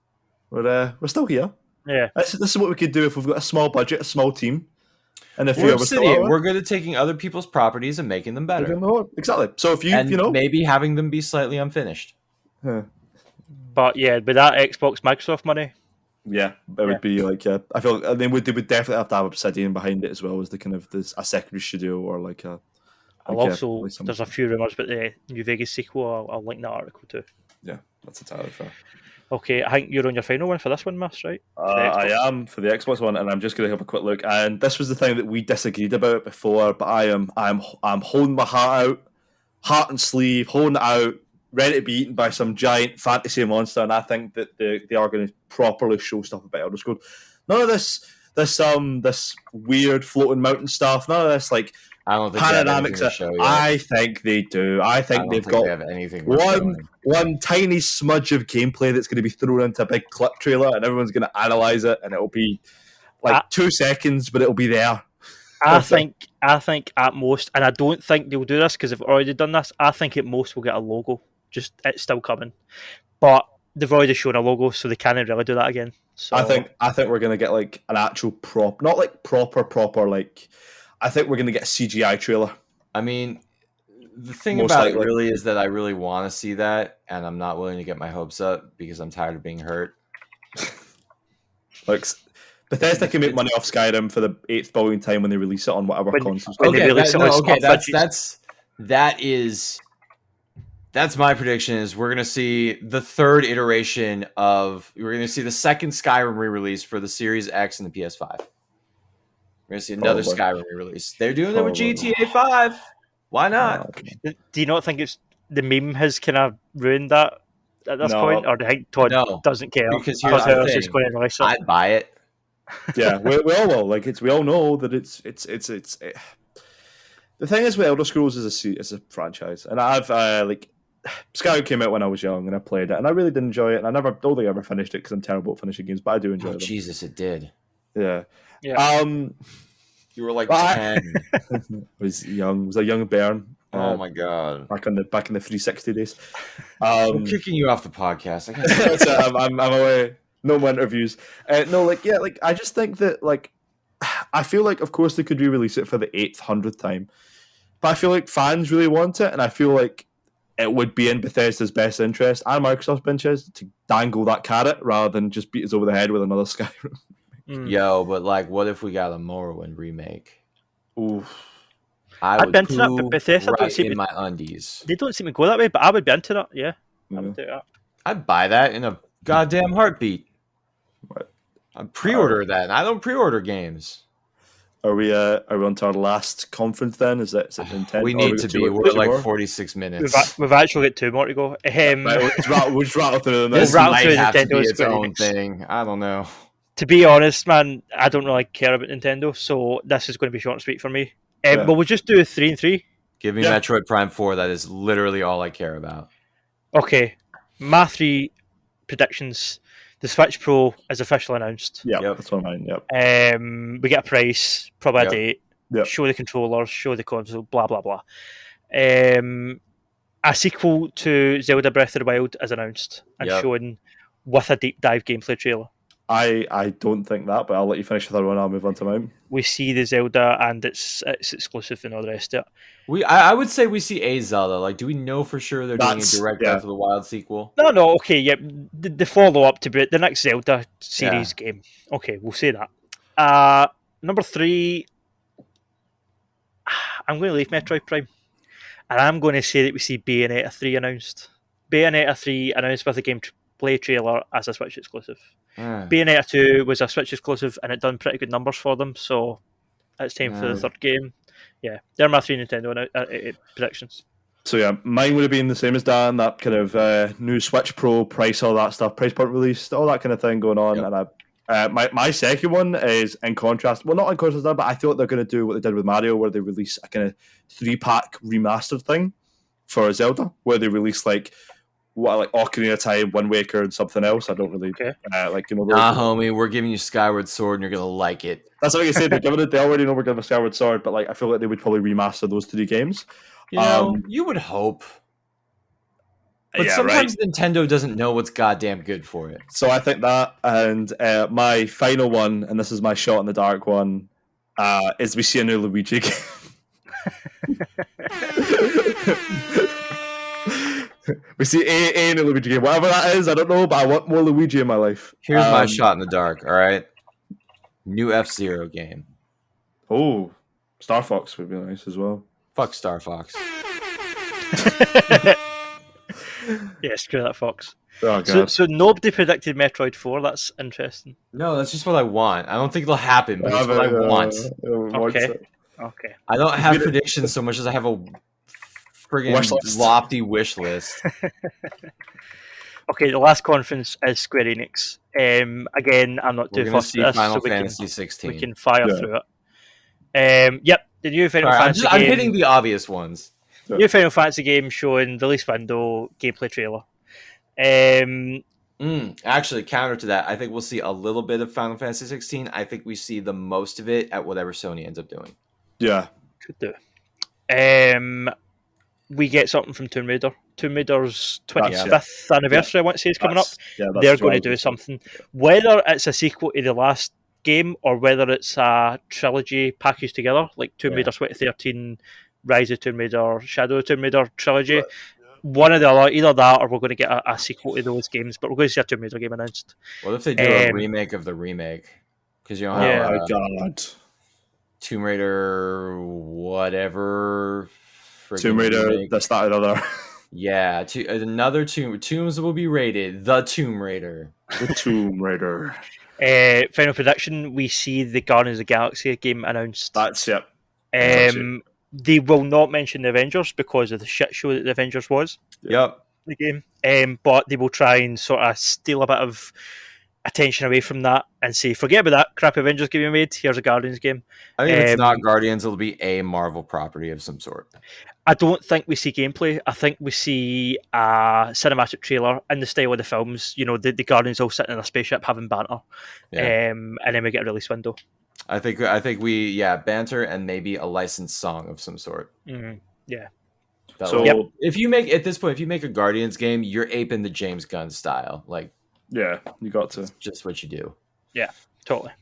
we're still here. Yeah, this is what we could do if we've got a small budget, a small team, and if we're Obsidian, we're good at taking other people's properties and making them better. Exactly. So if maybe having them be slightly unfinished. But yeah, with that Xbox Microsoft money, it would be like I feel like they would definitely have to have Obsidian behind it as well as the kind of a secondary studio or like a. There's a few rumors about the New Vegas sequel. I'll link that article too. Yeah, that's entirely fair. Okay, I think you're on your final one for this one, Mass, right? I am for the Xbox one, and I'm just going to have a quick look. And this was the thing that we disagreed about before, but I'm holding my heart and sleeve, holding it out, ready to be eaten by some giant fantasy monster. And I think that they are going to properly show stuff about Elder Scrolls. None of this weird floating mountain stuff. None of this like. I don't think panoramics. I think they do. I think they've got one tiny smudge of gameplay that's going to be thrown into a big clip trailer, and everyone's going to analyze it, and it'll be like 2 seconds, but it'll be there. I think at most, and I don't think they'll do this because they've already done this. I think at most we'll get a logo. Just it's still coming, but they've already shown a logo, so they can't really do that again. So I think we're going to get like an actual not like proper like. I think we're going to get a CGI trailer. I mean, the thing about it really is that I really want to see that, and I'm not willing to get my hopes up because I'm tired of being hurt. Like, Bethesda can make money off Skyrim for the 8th billion time when they release it on whatever console. That's my prediction. Is we're going to see the third iteration of. We're going to see the second Skyrim re-release for the Series X and the PS5. We're going to see another Skyrim release. They're doing it with GTA 5. Why not? Do you not think it's the meme has kind of ruined that at this point? Or do you think Todd doesn't care? Because here's the thing. Just going to release it? I'd buy it. Yeah, we all will. Like we all know that it's The thing is with Elder Scrolls is a franchise, and I've Skyrim came out when I was young, and I played it, and I really did enjoy it. And don't think I ever finished it because I'm terrible at finishing games, but I do enjoy them. Jesus, it did. Yeah. You were like But 10. I was young. Was a young bairn. Oh my god! Back in the 360 days. I'm kicking you off the podcast. I can't I'm away. No more interviews. I just think that I feel like, of course, they could re-release it for the 800th time, but I feel like fans really want it, and I feel like it would be in Bethesda's best interest and Microsoft's interest to dangle that carrot rather than just beat us over the head with another Skyrim. Yo, but what if we got a Morrowind remake? Oof. I'd be into that, but Bethesda right don't seem in my undies. They don't seem to go that way, but I would be into that. Yeah, I would do that. I'd buy that in a goddamn heartbeat. What? I'd pre-order that. I don't pre-order games. Are we on to our last conference then? Is it Nintendo? We need to be. We're at like 46 minutes. We've actually got 2 more to go. We'll just rattle through them. This rattle might through have to be Nintendo's its own thing. I don't know. To be honest, man, I don't really care about Nintendo, so this is going to be short and sweet for me. But we'll just do a 3 and 3. Give me Metroid Prime 4. That is literally all I care about. Okay, my 3 predictions. The Switch Pro is officially announced. Yeah, that's one of mine. Yep. We get a price, probably a date. Yep. Show the controllers, show the console, blah blah blah. A sequel to Zelda Breath of the Wild is announced and shown with a deep dive gameplay trailer. I don't think that, but I'll let you finish the other one. I'll move on to mine. We see the Zelda, and it's exclusive and all the rest of it. I would say we see a Zelda. Do we know for sure they're doing a direct Breath of the Wild sequel? No, okay, yeah, the follow up to the next Zelda series game. Okay, we'll say that. Number 3, I'm going to leave Metroid Prime, and I'm going to say that we see Bayonetta 3 announced. Bayonetta 3 announced with a gameplay trailer as a Switch exclusive. Bayonetta 2 was a Switch exclusive, and it done pretty good numbers for them, so it's time for the third game. Yeah, they're my 3 Nintendo predictions. So yeah, mine would have been the same as Dan, that kind of new Switch Pro price, all that stuff, price point released, all that kind of thing going on. Yep. And my second one is in contrast. Well, not in contrast to that, but I thought they're going to do what they did with Mario, where they release a kind of 3-pack remastered thing for Zelda, where they release Ocarina of Time, Wind Waker, and something else. I don't really Nah, homie, we're giving you Skyward Sword, and you're gonna like it. That's what I said. They already know we're giving a Skyward Sword, but I feel like they would probably remaster those 3 games. You would hope, but sometimes Nintendo doesn't know what's goddamn good for it. So I think that, and my final one, and this is my shot in the dark one, is we see a new Luigi game. We see a new Luigi game, whatever that is. I don't know, but I want more Luigi in my life. Here's my shot in the dark. All right, new F-Zero game. Oh, Star Fox would be nice as well. Fuck Star Fox. Yeah, screw that Fox. Oh, God. So nobody predicted Metroid 4. That's interesting. No, that's just what I want. I don't think it'll happen, but it's what I want. Okay. I don't have predictions so much as I have a friggin' lofty wish list. Okay, the last conference is Square Enix. Again, I'm not too fussed with this, Final Fantasy 16. We can fire through it. Yep, the new Final Fantasy game. I'm hitting the obvious ones. New Final Fantasy game showing release window, gameplay trailer. Actually, counter to that, I think we'll see a little bit of Final Fantasy 16. I think we see the most of it at whatever Sony ends up doing. Yeah. Could do. We get something from Tomb Raider. Tomb Raider's 25th anniversary, I want to say, is coming up. They're going to do something. Whether it's a sequel to the last game or whether it's a trilogy packaged together, like Tomb Raider 2013, Rise of Tomb Raider, Shadow of Tomb Raider trilogy. Right. One or the other, either that or we're going to get a sequel to those games, but we're going to see a Tomb Raider game announced. What if they do a remake of the remake? Because you know how God. Tomb Raider, whatever. Tomb Raider, remake. That's not another. Yeah, another Tombs will be rated. The Tomb Raider. The Tomb Raider. Final prediction: we see the Guardians of the Galaxy game announced. That's it. They will not mention the Avengers because of the shit show that the Avengers was. Yep. The game. But they will try and sort of steal a bit of attention away from that and say, forget about that crappy Avengers game you made. Here's a Guardians game. I think if it's not Guardians, it'll be a Marvel property of some sort. I don't think we see gameplay. I think we see a cinematic trailer in the style of the films. You know, the Guardians all sitting in a spaceship having banter, and then we get a release window. I think we banter and maybe a licensed song of some sort. Mm-hmm. Yeah. So if you make a Guardians game, you're aping the James Gunn style. Like, yeah, you got to. It's just what you do. Yeah, totally.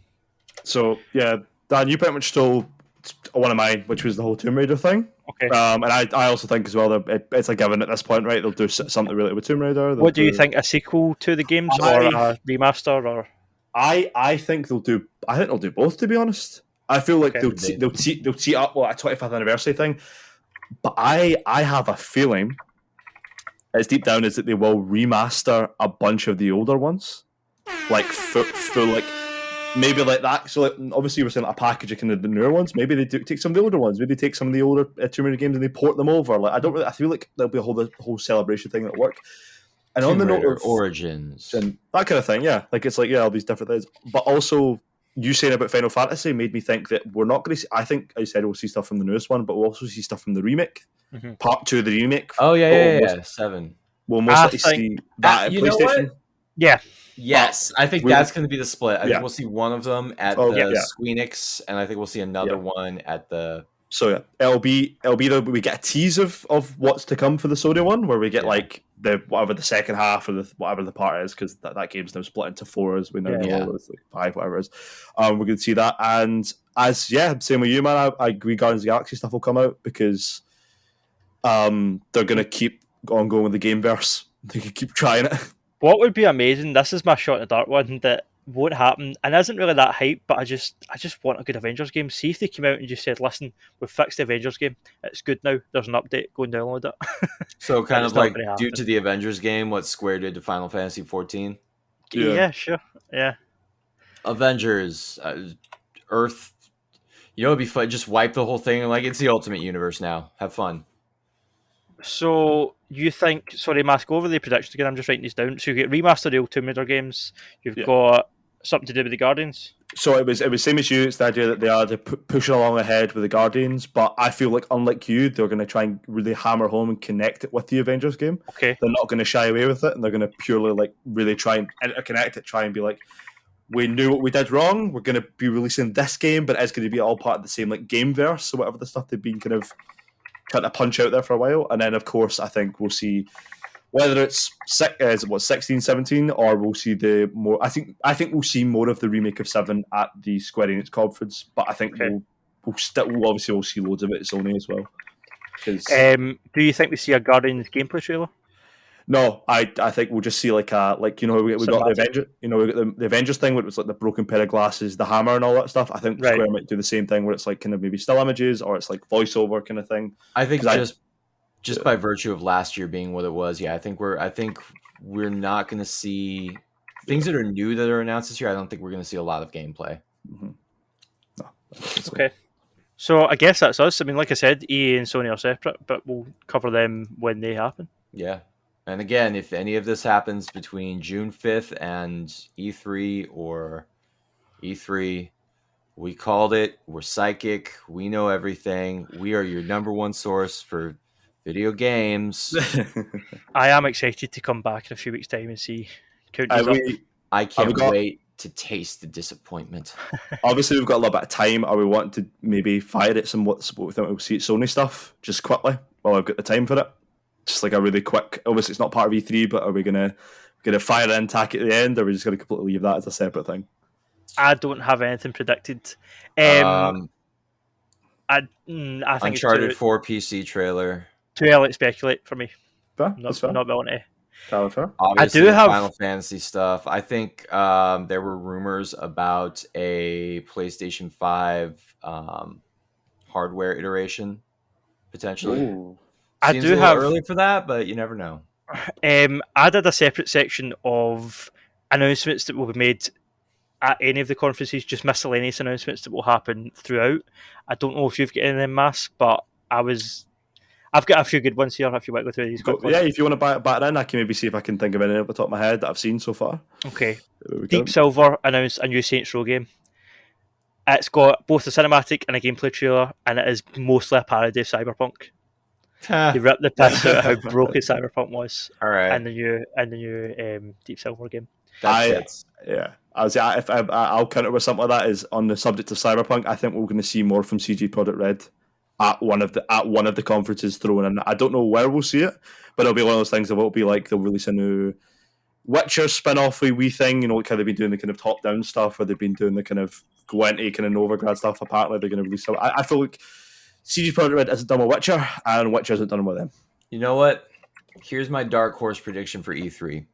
So yeah, Dan, you pretty much stole one of mine, which was the whole Tomb Raider thing. Okay. And I also think as well that it's a given at this point, right? They'll do something related with Tomb Raider. What do you think? A sequel to the games or a remaster? Or I think they'll do. I think they'll do both. To be honest, I feel like they'll tee up a 25th anniversary thing. But I have a feeling, as deep down, is that they will remaster a bunch of the older ones, like for like. Maybe like that. So like, obviously we're saying like a package of kind of the newer ones. Maybe they do take some of the older ones. Maybe take some of the older Tomb Raider games and they port them over. Like I feel like there'll be a whole celebration thing that'll work. And Tomb on the note Raider of Origins and that kind of thing, yeah. Like it's like all these different things. But also you saying about Final Fantasy made me think that we're not going to see. I think I said we'll see stuff from the newest one, but we'll also see stuff from the remake, part 2 of the remake. Oh yeah, 7. We'll most likely see that at PlayStation. Yeah. Yes, I think that's going to be the split. I think we'll see one of them at the Squeenix, and I think we'll see another one at the. So yeah, it'll be we get a tease of what's to come for the Sony one, where we get like the second half or whatever the part is, because that game's now split into 4 as we now know. It's like 5, whatever it is. We're going to see that, and same with you, man. I agree. Guardians of the Galaxy stuff will come out because they're going to keep on going with the Gameverse. They can keep trying it. What would be amazing, this is my shot in the dark one that won't happen and isn't really that hype, but I just want a good Avengers game. See if they came out and just said, listen, we've fixed the Avengers game, it's good now, there's an update, go and download it. So kind of like due to the Avengers game, what Square did to Final Fantasy 14? Yeah, sure. Yeah. Avengers, Earth, it'd be fun, just wipe the whole thing, like it's the Ultimate Universe now. Have fun. So you think? Sorry, Mask. Go over the predictions again. I'm just writing these down. So you get remastered the old Tomb Raider games. You've got something to do with the Guardians. So it was same as you. It's the idea that they're pushing along ahead with the Guardians, but I feel like unlike you, they're going to try and really hammer home and connect it with the Avengers game. Okay, they're not going to shy away with it, and they're going to purely like really try and interconnect it. Try and be like, we knew what we did wrong. We're going to be releasing this game, but it's going to be all part of the same like Gameverse. So whatever the stuff they've been kind of trying to punch out there for a while, and then of course I think we'll see whether it's 16, 17, or we'll see the more. I think we'll see more of the remake of 7 at the Square Enix conference, but I think we'll obviously see loads of it at Sony as well. Do you think we see a Guardians gameplay trailer? No, I think we'll just see we got the Avengers, we got the Avengers thing where it was like the broken pair of glasses, the hammer, and all that stuff. I think Square might do the same thing where it's like kind of maybe still images or it's like voiceover kind of thing. I think just by virtue of last year being what it was, I think we're not going to see things that are new that are announced this year. I don't think we're going to see a lot of gameplay. Mm-hmm. No, okay. So I guess that's us. I mean, like I said, EA and Sony are separate, but we'll cover them when they happen. Yeah. And again, if any of this happens between June 5th and E3 or E3, we called it. We're psychic. We know everything. We are your number one source for video games. I am excited to come back in a few weeks' time and see. I can't wait to taste the disappointment. Obviously, we've got a little bit of time. Are we wanting to maybe fire at some what we think we'll see at Sony stuff just quickly while I've got the time for it? Just like a really quick. Obviously, it's not part of E3, but are we gonna fire in tack at the end, or are we just gonna completely leave that as a separate thing? I don't have anything predicted. I think Uncharted 4 PC trailer. Too early to speculate for me. Fair? That's fair. Not willing to. Fair. Obviously, I do have Final Fantasy stuff. I think there were rumors about a PlayStation 5 hardware iteration potentially. Ooh. I do have early for that, but you never know. I did a separate section of announcements that will be made at any of the conferences, just miscellaneous announcements that will happen throughout. I don't know if you've got any in mass, but I I've got a few good ones here. If you want to go through these quickly. Yeah, if you want to bat it in, I can maybe see if I can think of any off the top of my head that I've seen so far. Okay. There we Deep go. Silver announced a new Saints Row game. It's got both a cinematic and a gameplay trailer, and it is mostly a parody of Cyberpunk. They ripped the piss out of how broken Cyberpunk was. All right. And the new Deep Silver game. I'll counter with something like that. Is on the subject of Cyberpunk. I think we're going to see more from CG Projekt Red at one of the conferences thrown in. I don't know where we'll see it, but it'll be one of those things that will be like they'll release a new Witcher spin-off wee thing. You know, like how they've been doing the kind of top-down stuff, or they've been doing the kind of Gwente kind of Novigrad stuff. Apparently, they're going to release. I feel like CG Projekt Red isn't done with Witcher, and Witcher isn't done with them. You know what? Here's my dark horse prediction for E3.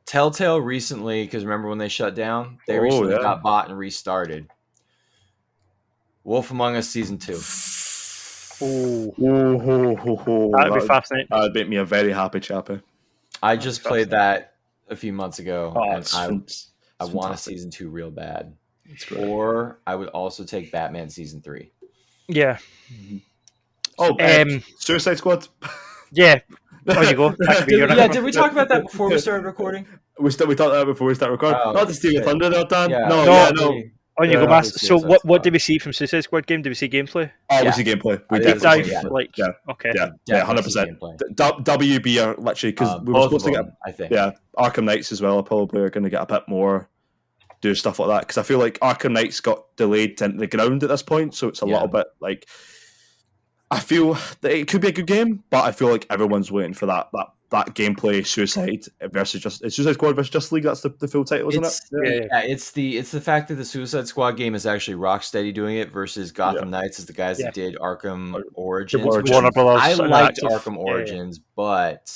Telltale recently, because remember when they shut down? They recently got bought and restarted. Wolf Among Us Season 2. That'd be fascinating. That'd make me a very happy chappy. I just played that a few months ago, and I want a Season 2 real bad. Or I would also take Batman Season 3. Yeah. Suicide Squad? Yeah. There you go. Did we talk about that before we started recording? We talked about that before we started recording. Not to steal your thunder there, Dan. Yeah. No. On you go, Mass. So what did we see from Suicide Squad game? Did we see gameplay? We see gameplay. We deep dive, okay. Yeah, 100%. WB are literally, because we were supposed to get, I think. Yeah, Arkham Knights as well probably are going to get a bit more, do stuff like that, because I feel like Arkham Knights got delayed to the ground at this point, so it's a little bit like, I feel that it could be a good game, but I feel like everyone's waiting for that gameplay Suicide Squad versus Justice League. That's the full title, isn't it? Yeah, it's the fact that the Suicide Squad game is actually Rocksteady doing it versus Gotham Knights is the guys that did Arkham Origins. Warner Brothers. I liked Arkham Origins, but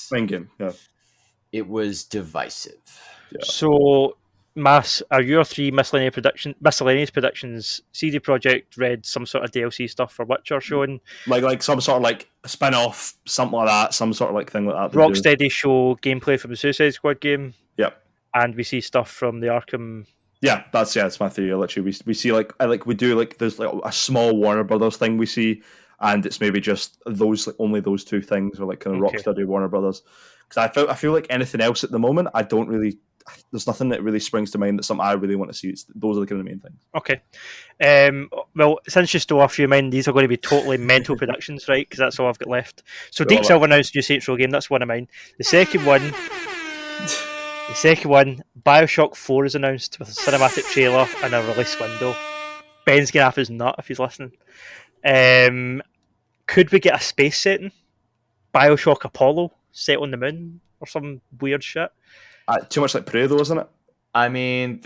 it was divisive. Yeah. So, Mass, are your three miscellaneous predictions CD Projekt Red some sort of DLC stuff for Witcher showing? Like some sort of like a spin-off, something like that, some sort of like thing like that. Rocksteady show gameplay from the Suicide Squad game. Yep. And we see stuff from the Arkham. Yeah, that's my theory. Literally, we see there's like a small Warner Brothers thing we see, and it's maybe just only those two things, or like kind of Rocksteady, Warner Brothers. Because I feel like anything else at the moment, I don't really. There's nothing that really springs to mind that's something I really want to see. Those are the kind of main things. Okay. Well, since you stole off your mind, these are going to be totally mental predictions, right? Because that's all I've got left. So Deep Silver announced a new Saints Row game. That's one of mine. The second one, Bioshock 4 is announced with a cinematic trailer and a release window. Ben's going to have his nut if he's listening. Could we get a space setting? Bioshock Apollo set on the moon or some weird shit? Too much like Prey, though, isn't it? I mean,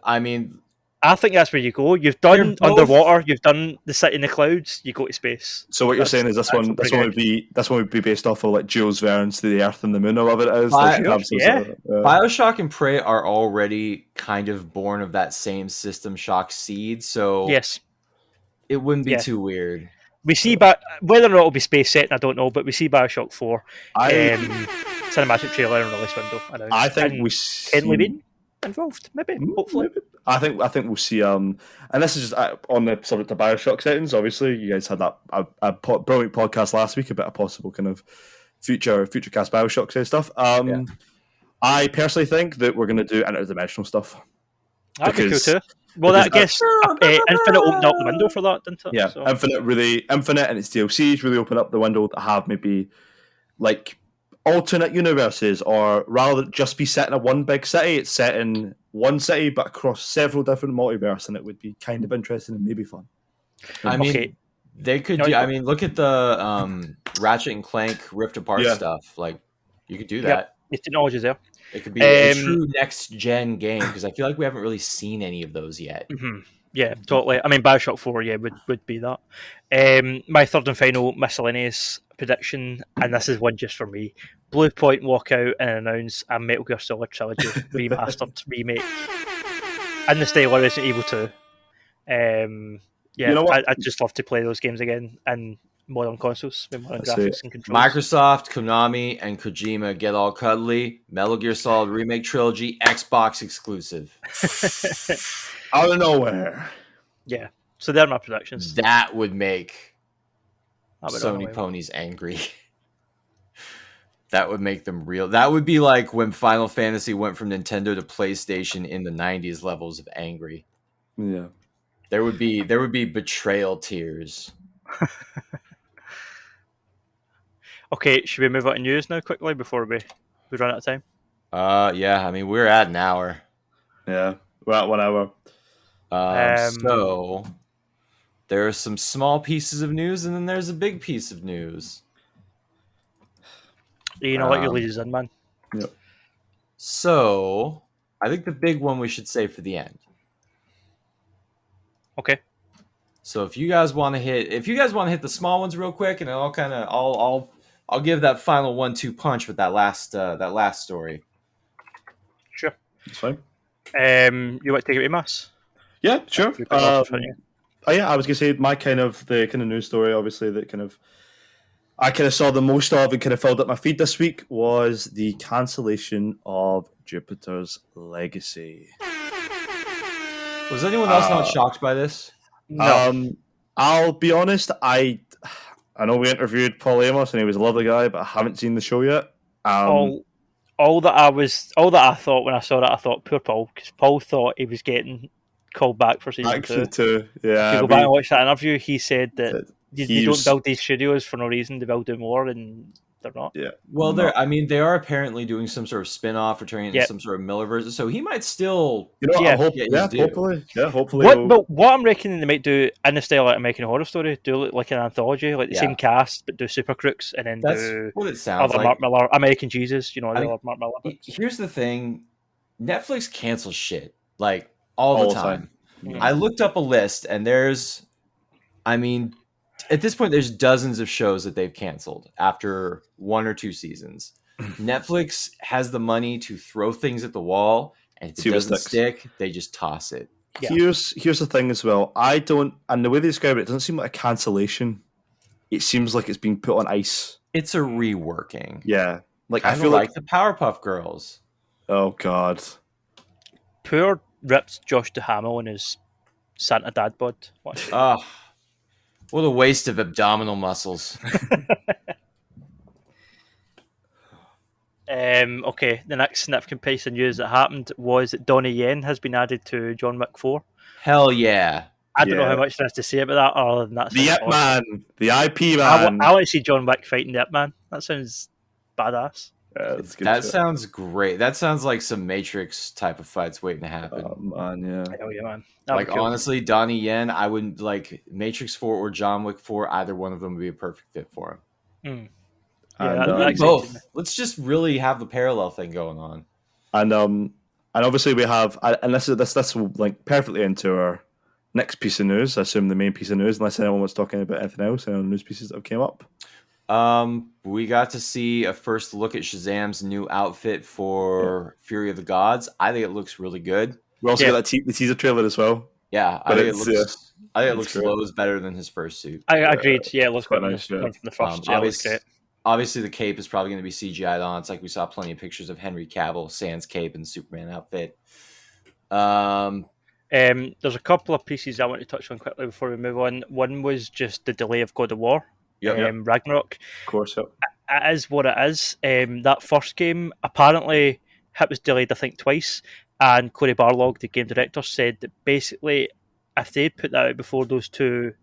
I think that's where you go. You've done underwater. You've done the city in the clouds. You go to space. So what you're saying is this one would be based off of like Jules Verne's To the Earth and the Moon, or whatever it is. Bioshock and Prey are already kind of born of that same System Shock seed, so yes, it wouldn't be too weird. We see, whether or not it'll be space set, I don't know, but we see Bioshock 4. Cinematic trailer and release window announced. I think we see Ken Levine involved, maybe, hopefully. I think we'll see. And this is just on the subject of Bioshock settings. Obviously, you guys had that a brilliant podcast last week about a possible kind of future cast Bioshock set stuff. I personally think that we're going to do interdimensional stuff. That'd be cool too. Well, I guess Infinite opened up the window for that, didn't it? Yeah, so. Infinite and its DLCs really open up the window to have maybe like alternate universes, or rather than just be set in a one big city, it's set in one city but across several different multiverse, and it would be kind of interesting and maybe fun. I mean, they could do. I mean, look at the Ratchet and Clank Rift Apart stuff. Like, you could do that. Yep. The technology's there. It could be a true next gen game, because I feel like we haven't really seen any of those yet. Mm-hmm. Yeah, totally. I mean, Bioshock 4, would be that. My third and final miscellaneous prediction, and this is one just for me. Blue Point walk out and announce a Metal Gear Solid Trilogy remastered remake in the style of Resident Evil 2. You know what? I'd just love to play those games again in modern consoles with modern graphics and controls. Microsoft, Konami, and Kojima get all cuddly. Metal Gear Solid Remake Trilogy, Xbox exclusive. Out of nowhere. Yeah. So they're my predictions. That would make Sony ponies angry. That would make them real. That would be like when Final Fantasy went from Nintendo to PlayStation in the 90s levels of angry. Yeah. There would be betrayal tears. Okay, should we move on to news now quickly before we run out of time? Yeah, I mean, we're at an hour. Yeah, we're at 1 hour. So there are some small pieces of news, and then there's a big piece of news. You know, let your leaders in, man. Yep. So I think the big one we should save for the end. Okay. So if you guys want to hit the small ones real quick, and I'll give that final 1-2 punch with that last story. Sure, it's fine. You want to take it away, Mass? Yeah, sure. Oh yeah, I was gonna say the kind of news story, obviously that I kind of saw the most of and kind of filled up my feed this week was the cancellation of Jupiter's Legacy. Was anyone else not shocked by this? No. I'll be honest. I know we interviewed Paul Amos and he was a lovely guy, but I haven't seen the show yet. All that I thought when I saw that, I thought poor Paul, because Paul thought he was getting called back for season 2. Yeah. If you go back and watch that interview, he said that they don't build these studios for no reason. They build them more, and they're not. Yeah. Well, they are apparently doing some sort of spin-off or turning into some sort of Millerverse, so he might still. Hopefully. What I'm reckoning they might do in the style like American Horror Story, do like an anthology, like the same cast, but do Super Crooks, and then do what it sounds other like. Mark Millar, American Jesus. You know, other Mark Millar books. Here's the thing: Netflix cancels shit like all the time. Mm-hmm. I looked up a list, and at this point, there's dozens of shows that they've canceled after 1 or 2 seasons. Netflix has the money to throw things at the wall, and if it doesn't stick, they just toss it. Yeah. Here's the thing as well. And the way they describe it doesn't seem like a cancellation. It seems like it's being put on ice. It's a reworking. Yeah. Like I feel like the Powerpuff Girls. Oh God. Poor ripped Josh Duhamel in his Santa dad bod. What a waste of abdominal muscles. Okay, the next significant piece of news that happened was that Donnie Yen has been added to John Wick 4. Hell yeah. I don't know how much there is to say about that other than that. The Ip Man. The IP man. I want to see John Wick fighting the Ip Man. That sounds badass. That sounds great. That sounds like some Matrix type of fights waiting to happen. Oh man, yeah. Hell yeah, man. Like cool. Honestly, Donnie Yen, I wouldn't like Matrix 4 or John Wick 4. Either one of them would be a perfect fit for him. Yeah, both. Let's just really have the parallel thing going on. And obviously we have, and this will link perfectly into our next piece of news. I assume the main piece of news, unless anyone was talking about anything else, any other news pieces that have came up. We got to see a first look at Shazam's new outfit for Fury of the Gods. I think it looks really good. We also got the teaser trailer as well. Yeah, I think it looks loads better than his first suit. I agreed. Yeah, it looks quite nice. From the first. Obviously, the cape is probably going to be CGI'd on. It's like we saw plenty of pictures of Henry Cavill sans cape and Superman outfit. There's a couple of pieces I want to touch on quickly before we move on. One was just the delay of God of War. Ragnarok. Of course, It is what it is. That first game, apparently, it was delayed, I think, twice. And Cory Barlog, the game director, said that basically, if they'd put that out before those 2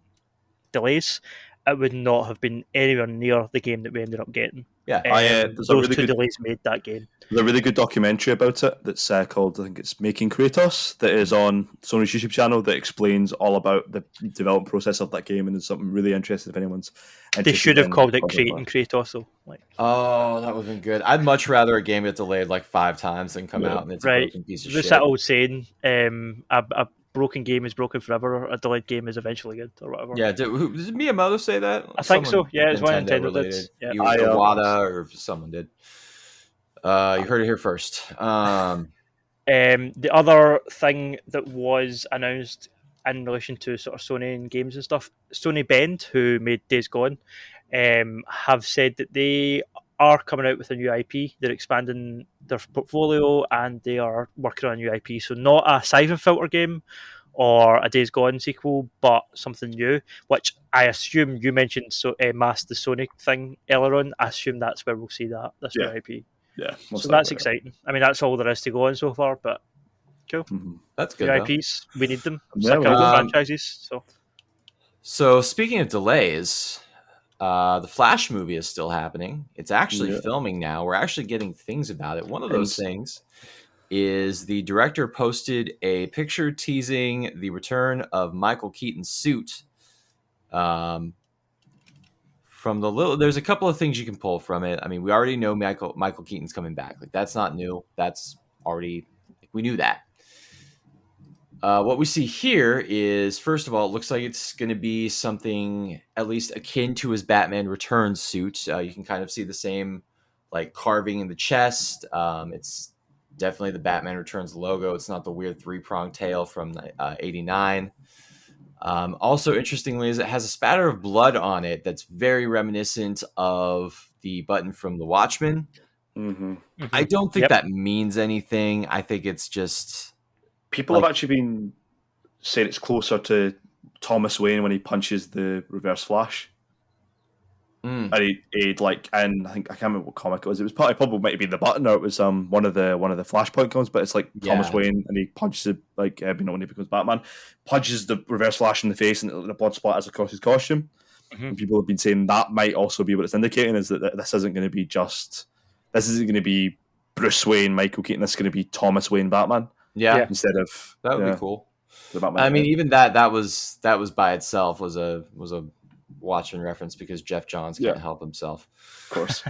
delays, it would not have been anywhere near the game that we ended up getting. Yeah, those 2 delays made that game. There's a really good documentary about it that's called, I think it's Making Kratos, that is on Sony's YouTube channel that explains all about the development process of that game, and it's something really interesting if anyone's interested. They should have called it Creating Kratos, though. Oh, that would have been good. I'd much rather a game get delayed like 5 times than come out and it's a broken piece of shit. There's that old saying, a broken game is broken forever, a delayed game is eventually good, or whatever. Yeah, did Miyamoto say that? I think so. Yeah, it's one Nintendo did. Yeah. Either Wada or someone did. You heard it here first. The other thing that was announced in relation to sort of Sony and games and stuff, Sony Bend, who made Days Gone, have said that they are coming out with a new IP. They're expanding their portfolio and they are working on a new IP. So not a Siphon Filter game or a Days Gone sequel, but something new, which I assume you mentioned Mass the Sony thing earlier on. I assume that's where we'll see this new IP. Yeah, so that's exciting. I mean, that's all there is to go on so far, but cool. That's good. New IPs, we need them. Yeah, Sick of franchises. So speaking of delays, the Flash movie is still happening. It's actually filming now. We're actually getting things about it. One of those things is the director posted a picture teasing the return of Michael Keaton's suit. From there's a couple of things you can pull from it. I mean, we already know Michael Keaton's coming back. Like, that's not new. That's already, we knew that. What we see here is, first of all, it looks like it's going to be something at least akin to his Batman Returns suit. You can kind of see the same like carving in the chest. It's definitely the Batman Returns logo. It's not the weird 3-pronged tail from '89. Also, interestingly, is it has a spatter of blood on it that's very reminiscent of the button from The Watchmen. I don't think that means anything. I think it's just... People have actually been saying it's closer to Thomas Wayne when he punches the Reverse Flash. And he'd like, and I can't remember what comic it was. It was probably might have been the Button, or it was one of the Flashpoint comics. But it's like Thomas Wayne, and he punches it like when he becomes Batman, punches the Reverse Flash in the face, and the blood splatters across his costume. And people have been saying that might also be what it's indicating, is that this isn't going to be Bruce Wayne, Michael Keaton. This is going to be Thomas Wayne Batman. Yeah, instead of that would be cool. I mean, even that was by itself was a Watchmen reference, because Jeff Johns can't help himself. Of course.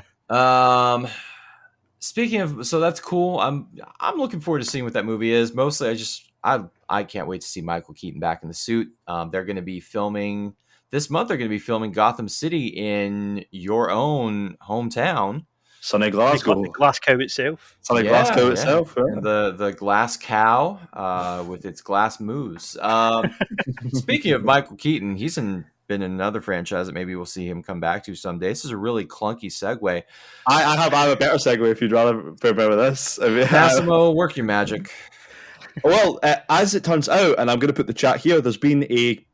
Speaking of, so that's cool. I'm looking forward to seeing what that movie is. Mostly, I can't wait to see Michael Keaton back in the suit. They're going to be filming this month. They're going to be filming Gotham City in your own hometown. Sunny Glasgow. The Glass Cow itself. Glasgow itself. Yeah. And the glass cow with its glass moose. Speaking of Michael Keaton, he's been in another franchise that maybe we'll see him come back to someday. This is a really clunky segue. I have a better segue if you'd rather prepare with this. Massimo, work your magic. Well, as it turns out, and I'm going to put the chat here, there's been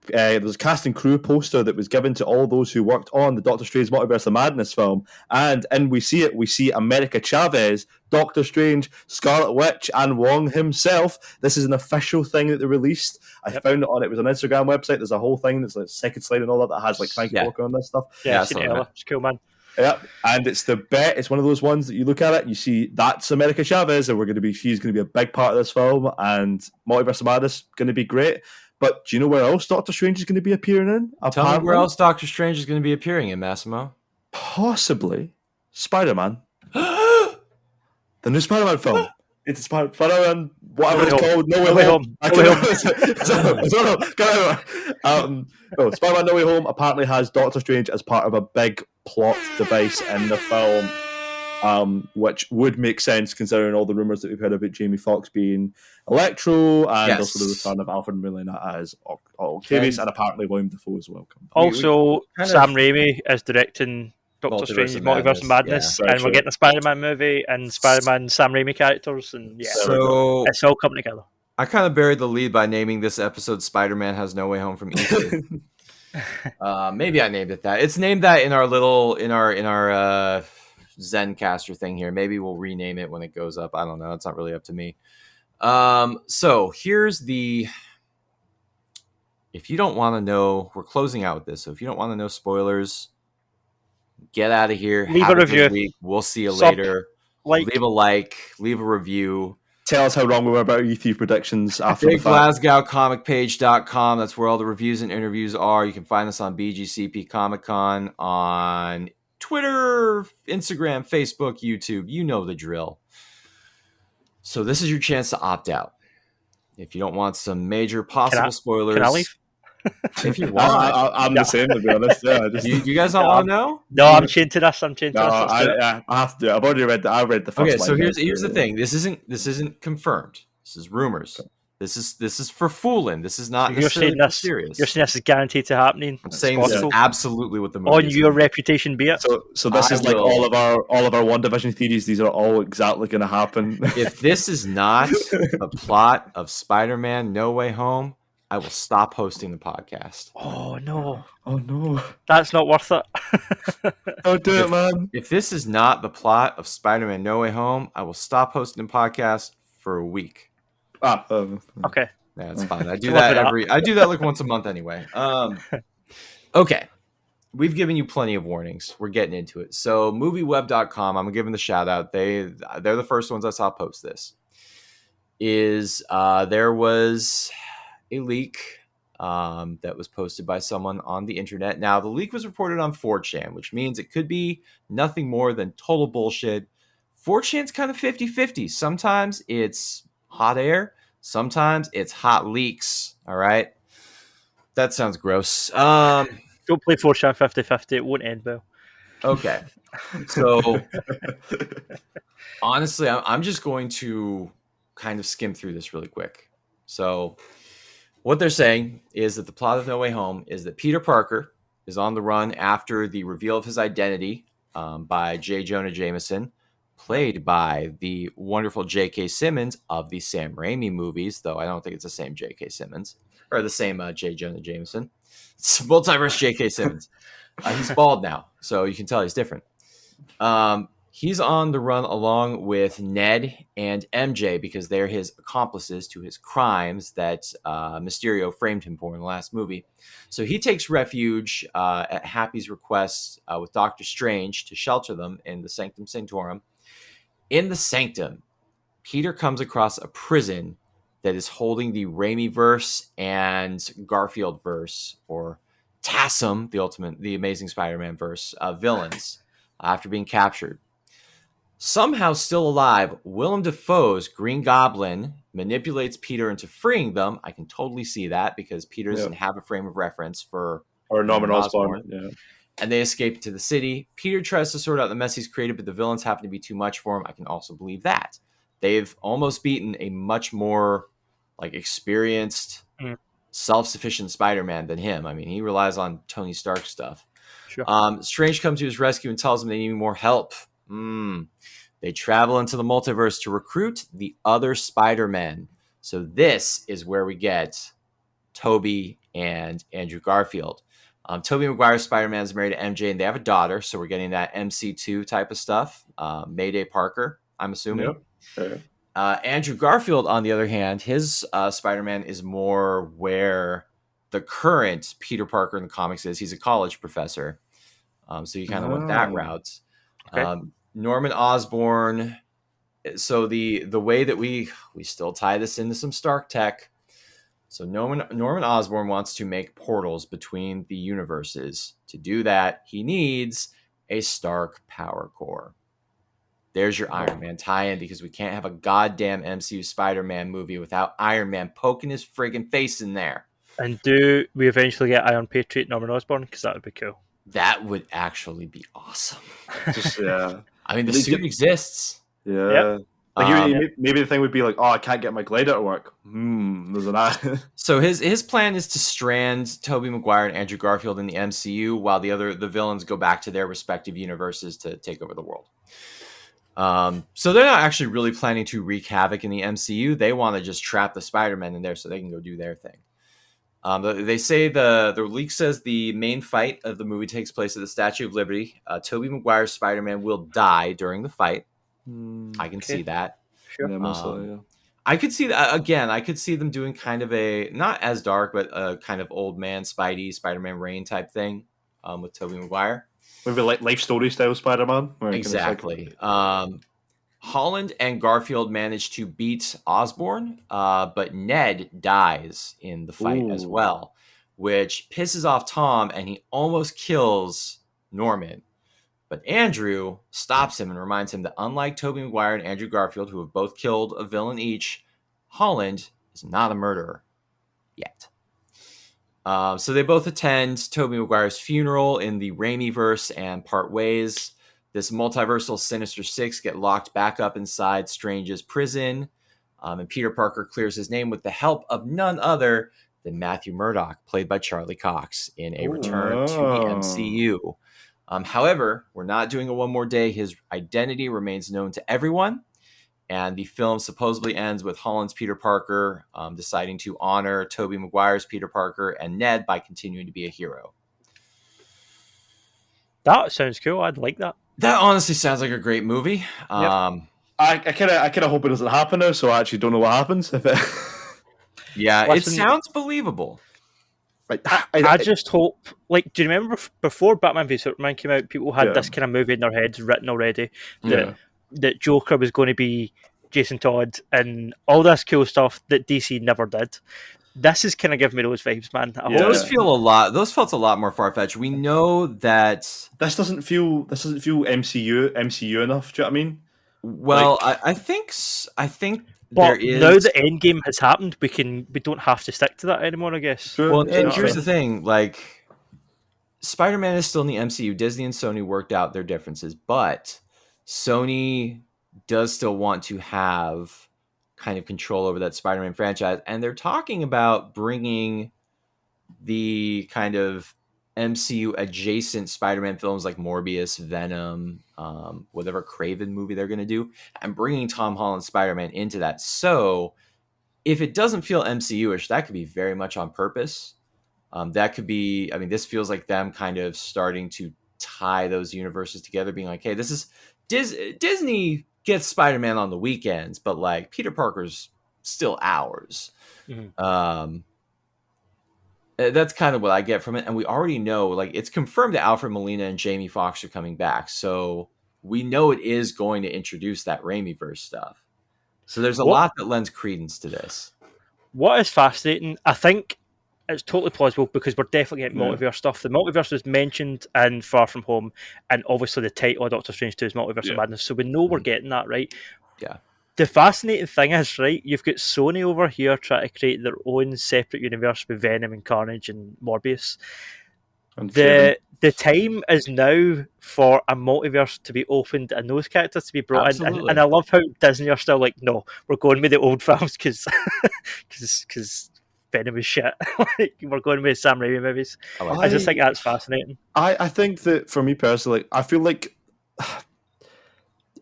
there's a cast and crew poster that was given to all those who worked on the Doctor Strange Multiverse of Madness film, and we see America Chavez, Doctor Strange, Scarlet Witch, and Wong himself. This is an official thing that they released. I found it was an Instagram website. There's a whole thing that's like second slide and all that has like thank you working on this stuff. Yeah, I've seen it. It's cool, man. Yeah, and it's one of those ones that you look at it and you see that's America Chavez, and she's going to be a big part of this film, and Multiverse of Madness going to be great. But do you know where else Doctor Strange is going to be appearing in? Tell me where else Doctor Strange is going to be appearing in, Massimo. Possibly Spider-Man. The new Spider-Man film. It's Spider-Man, whatever it's called. No Way Home. Spider-Man No Way Home apparently has Doctor Strange as part of a big plot device in the film, which would make sense considering all the rumours that we've heard about Jamie Foxx being Electro, and also the return of Alfred Molina as Octavius, and apparently William Dafoe as well. Also, Sam Raimi is directing Doctor Strange Multiverse of Madness, and we're getting a Spider-Man movie and Spider-Man Sam Raimi characters, and so it's all coming together. I kind of buried the lead by naming this episode "Spider-Man Has No Way Home from E3." Maybe I named it that. It's named that in our Zencaster thing here. Maybe we'll rename it when it goes up. I don't know. It's not really up to me. So here's if you don't want to know, we're closing out with this. So if you don't want to know spoilers, get out of here. Leave a review. Week. We'll see you later. Leave a like. Leave a review. Tell us how wrong we were about E3 predictions after the fact. BigGlasgowComicPage.com. That's where all the reviews and interviews are. You can find us on BGCP Comic Con, on Twitter, Instagram, Facebook, YouTube. You know the drill. So this is your chance to opt out. If you don't want some major possible spoilers. Can I leave? If you want. I'm the same, to be honest. Yeah, you guys don't want to know? No, I'm chained to this. I have to do it. I've already read I read the first line. Okay, so here's the thing. This isn't confirmed. This is rumors. This is for fooling. This is not necessarily serious. You're saying this is guaranteed to happening. I'm saying this is absolutely what the movie on your reputation be it. So this is like all of our WandaVision theories. These are all exactly going to happen. If this is not the plot of Spider-Man No Way Home, I will stop hosting the podcast. Oh no, Oh no! that's not worth it. Don't do it, man. If this is not the plot of Spider-Man No Way Home, I will stop hosting the podcast for a week. Okay. That's fine. I do Can live that with I do that like once a month anyway. Okay. We've given you plenty of warnings. We're getting into it. So movieweb.com, I'm giving the shout out. They're the first ones I saw post this. There was a leak that was posted by someone on the internet. Now, the leak was reported on 4chan, which means it could be nothing more than total bullshit. 4chan's kind of 50-50. Sometimes it's hot air. Sometimes it's hot leaks. All right? That sounds gross. Don't play 4chan 50-50. It won't end well. Okay. So, honestly, I'm just going to kind of skim through this really quick. So, what they're saying is that the plot of No Way Home is that Peter Parker is on the run after the reveal of his identity by J. Jonah Jameson, played by the wonderful J.K. Simmons of the Sam Raimi movies, though I don't think it's the same J.K. Simmons, or the same J. Jonah Jameson. It's multiverse J.K. Simmons. He's bald now, so you can tell he's different. He's on the run along with Ned and MJ because they're his accomplices to his crimes that Mysterio framed him for in the last movie. So he takes refuge at Happy's request with Doctor Strange to shelter them in the Sanctum Sanctorum. In the Sanctum, Peter comes across a prison that is holding the Raimi-verse and Garfield-verse, or TASM, the Amazing Spider-Man verse, villains after being captured. Somehow still alive, Willem Dafoe's Green Goblin manipulates Peter into freeing them. I can totally see that because Peter doesn't have a frame of reference for Norman Osborn. Yeah. And they escape to the city. Peter tries to sort out the mess he's created, but the villains happen to be too much for him. I can also believe that. They've almost beaten a much more experienced, self-sufficient Spider-Man than him. I mean, he relies on Tony Stark stuff. Sure. Strange comes to his rescue and tells him they need more help. They travel into the multiverse to recruit the other Spider-Men. So this is where we get Tobey and Andrew Garfield. Tobey Maguire's Spider-Man is married to MJ, and they have a daughter, so we're getting that MC2 type of stuff. Mayday Parker, I'm assuming. Yep. Andrew Garfield, on the other hand, his Spider-Man is more where the current Peter Parker in the comics is. He's a college professor. So you kind of went that route. Okay. Norman Osborn. So the way that we still tie this into some Stark tech. So Norman Osborn wants to make portals between the universes. To do that, he needs a Stark power core. There's your Iron Man tie-in, because we can't have a goddamn MCU Spider-Man movie without Iron Man poking his friggin' face in there. And do we eventually get Iron Patriot Norman Osborn? Because that would be cool. That would actually be awesome. I mean, the suit exists. Yeah. Yep. Maybe the thing would be I can't get my glider to work. There's an eye. So his plan is to strand Tobey Maguire and Andrew Garfield in the MCU while the villains go back to their respective universes to take over the world. So they're not actually really planning to wreak havoc in the MCU. They want to just trap the Spider-Man in there so they can go do their thing. They say the leak says the main fight of the movie takes place at the Statue of Liberty. Tobey Maguire's Spider-Man will die during the fight. I can see that. Sure. Yeah, I could see that again. I could see them doing kind of a, not as dark, but a kind of old man Spidey, Spider-Man Reign type thing with Tobey Maguire. Maybe like life story style Spider-Man. Exactly. Holland and Garfield managed to beat Osborn, but Ned dies in the fight as well, which pisses off Tom, and he almost kills Norman. But Andrew stops him and reminds him that unlike Tobey Maguire and Andrew Garfield, who have both killed a villain each, Holland is not a murderer yet. So they both attend Tobey Maguire's funeral in the Raimi-verse and part ways. This multiversal Sinister Six get locked back up inside Strange's prison, and Peter Parker clears his name with the help of none other than Matthew Murdock, played by Charlie Cox, in a return to the MCU. However, we're not doing a one more day. His identity remains known to everyone, And the film supposedly ends with Holland's Peter Parker deciding to honor Tobey Maguire's Peter Parker and Ned by continuing to be a hero. That sounds cool. I'd like that. That honestly sounds like a great movie. I kind of hope it doesn't happen now, so I actually don't know what happens. If it... Yeah, Listen, it sounds believable. Like, I just hope, like, do you remember before Batman v Superman came out, people had this kind of movie in their heads written already that Joker was going to be Jason Todd and all this cool stuff that DC never did. This is kind of giving me those vibes, man. Those felt a lot more far-fetched. We know that this doesn't feel MCU enough. Do you know what I mean? Well, like, I think but there is. Now the Endgame has happened, we don't have to stick to that anymore, I guess. Sure. Well, and here's the thing: like, Spider-Man is still in the MCU. Disney and Sony worked out their differences, but Sony does still want to have kind of control over that Spider-Man franchise, and they're talking about bringing the kind of MCU adjacent Spider-Man films like Morbius, Venom, whatever Craven movie they're going to do, and bringing Tom Holland's Spider-Man into that. So if it doesn't feel MCU-ish, that could be very much on purpose. That could be, I mean, this feels like them kind of starting to tie those universes together, being like, hey, this is Disney gets Spider-Man on the weekends, but like Peter Parker's still ours. Mm-hmm. That's kind of what I get from it. And we already know, like, it's confirmed that Alfred Molina and Jamie Foxx are coming back. So we know it is going to introduce that Raimiverse stuff. So there's a lot that lends credence to this. What is fascinating, I think it's totally plausible because we're definitely getting multiverse stuff. The multiverse was mentioned in Far From Home, and obviously the title of Doctor Strange 2 is Multiverse of Madness. So we know we're getting that, right? Yeah. The fascinating thing is, right, you've got Sony over here trying to create their own separate universe with Venom and Carnage and Morbius. And the time is now for a multiverse to be opened and those characters to be brought in. And I love how Disney are still like, no, we're going with the old films because Venom is shit. Like, we're going with Sam Raimi movies. I just think that's fascinating. I think that for me personally, I feel like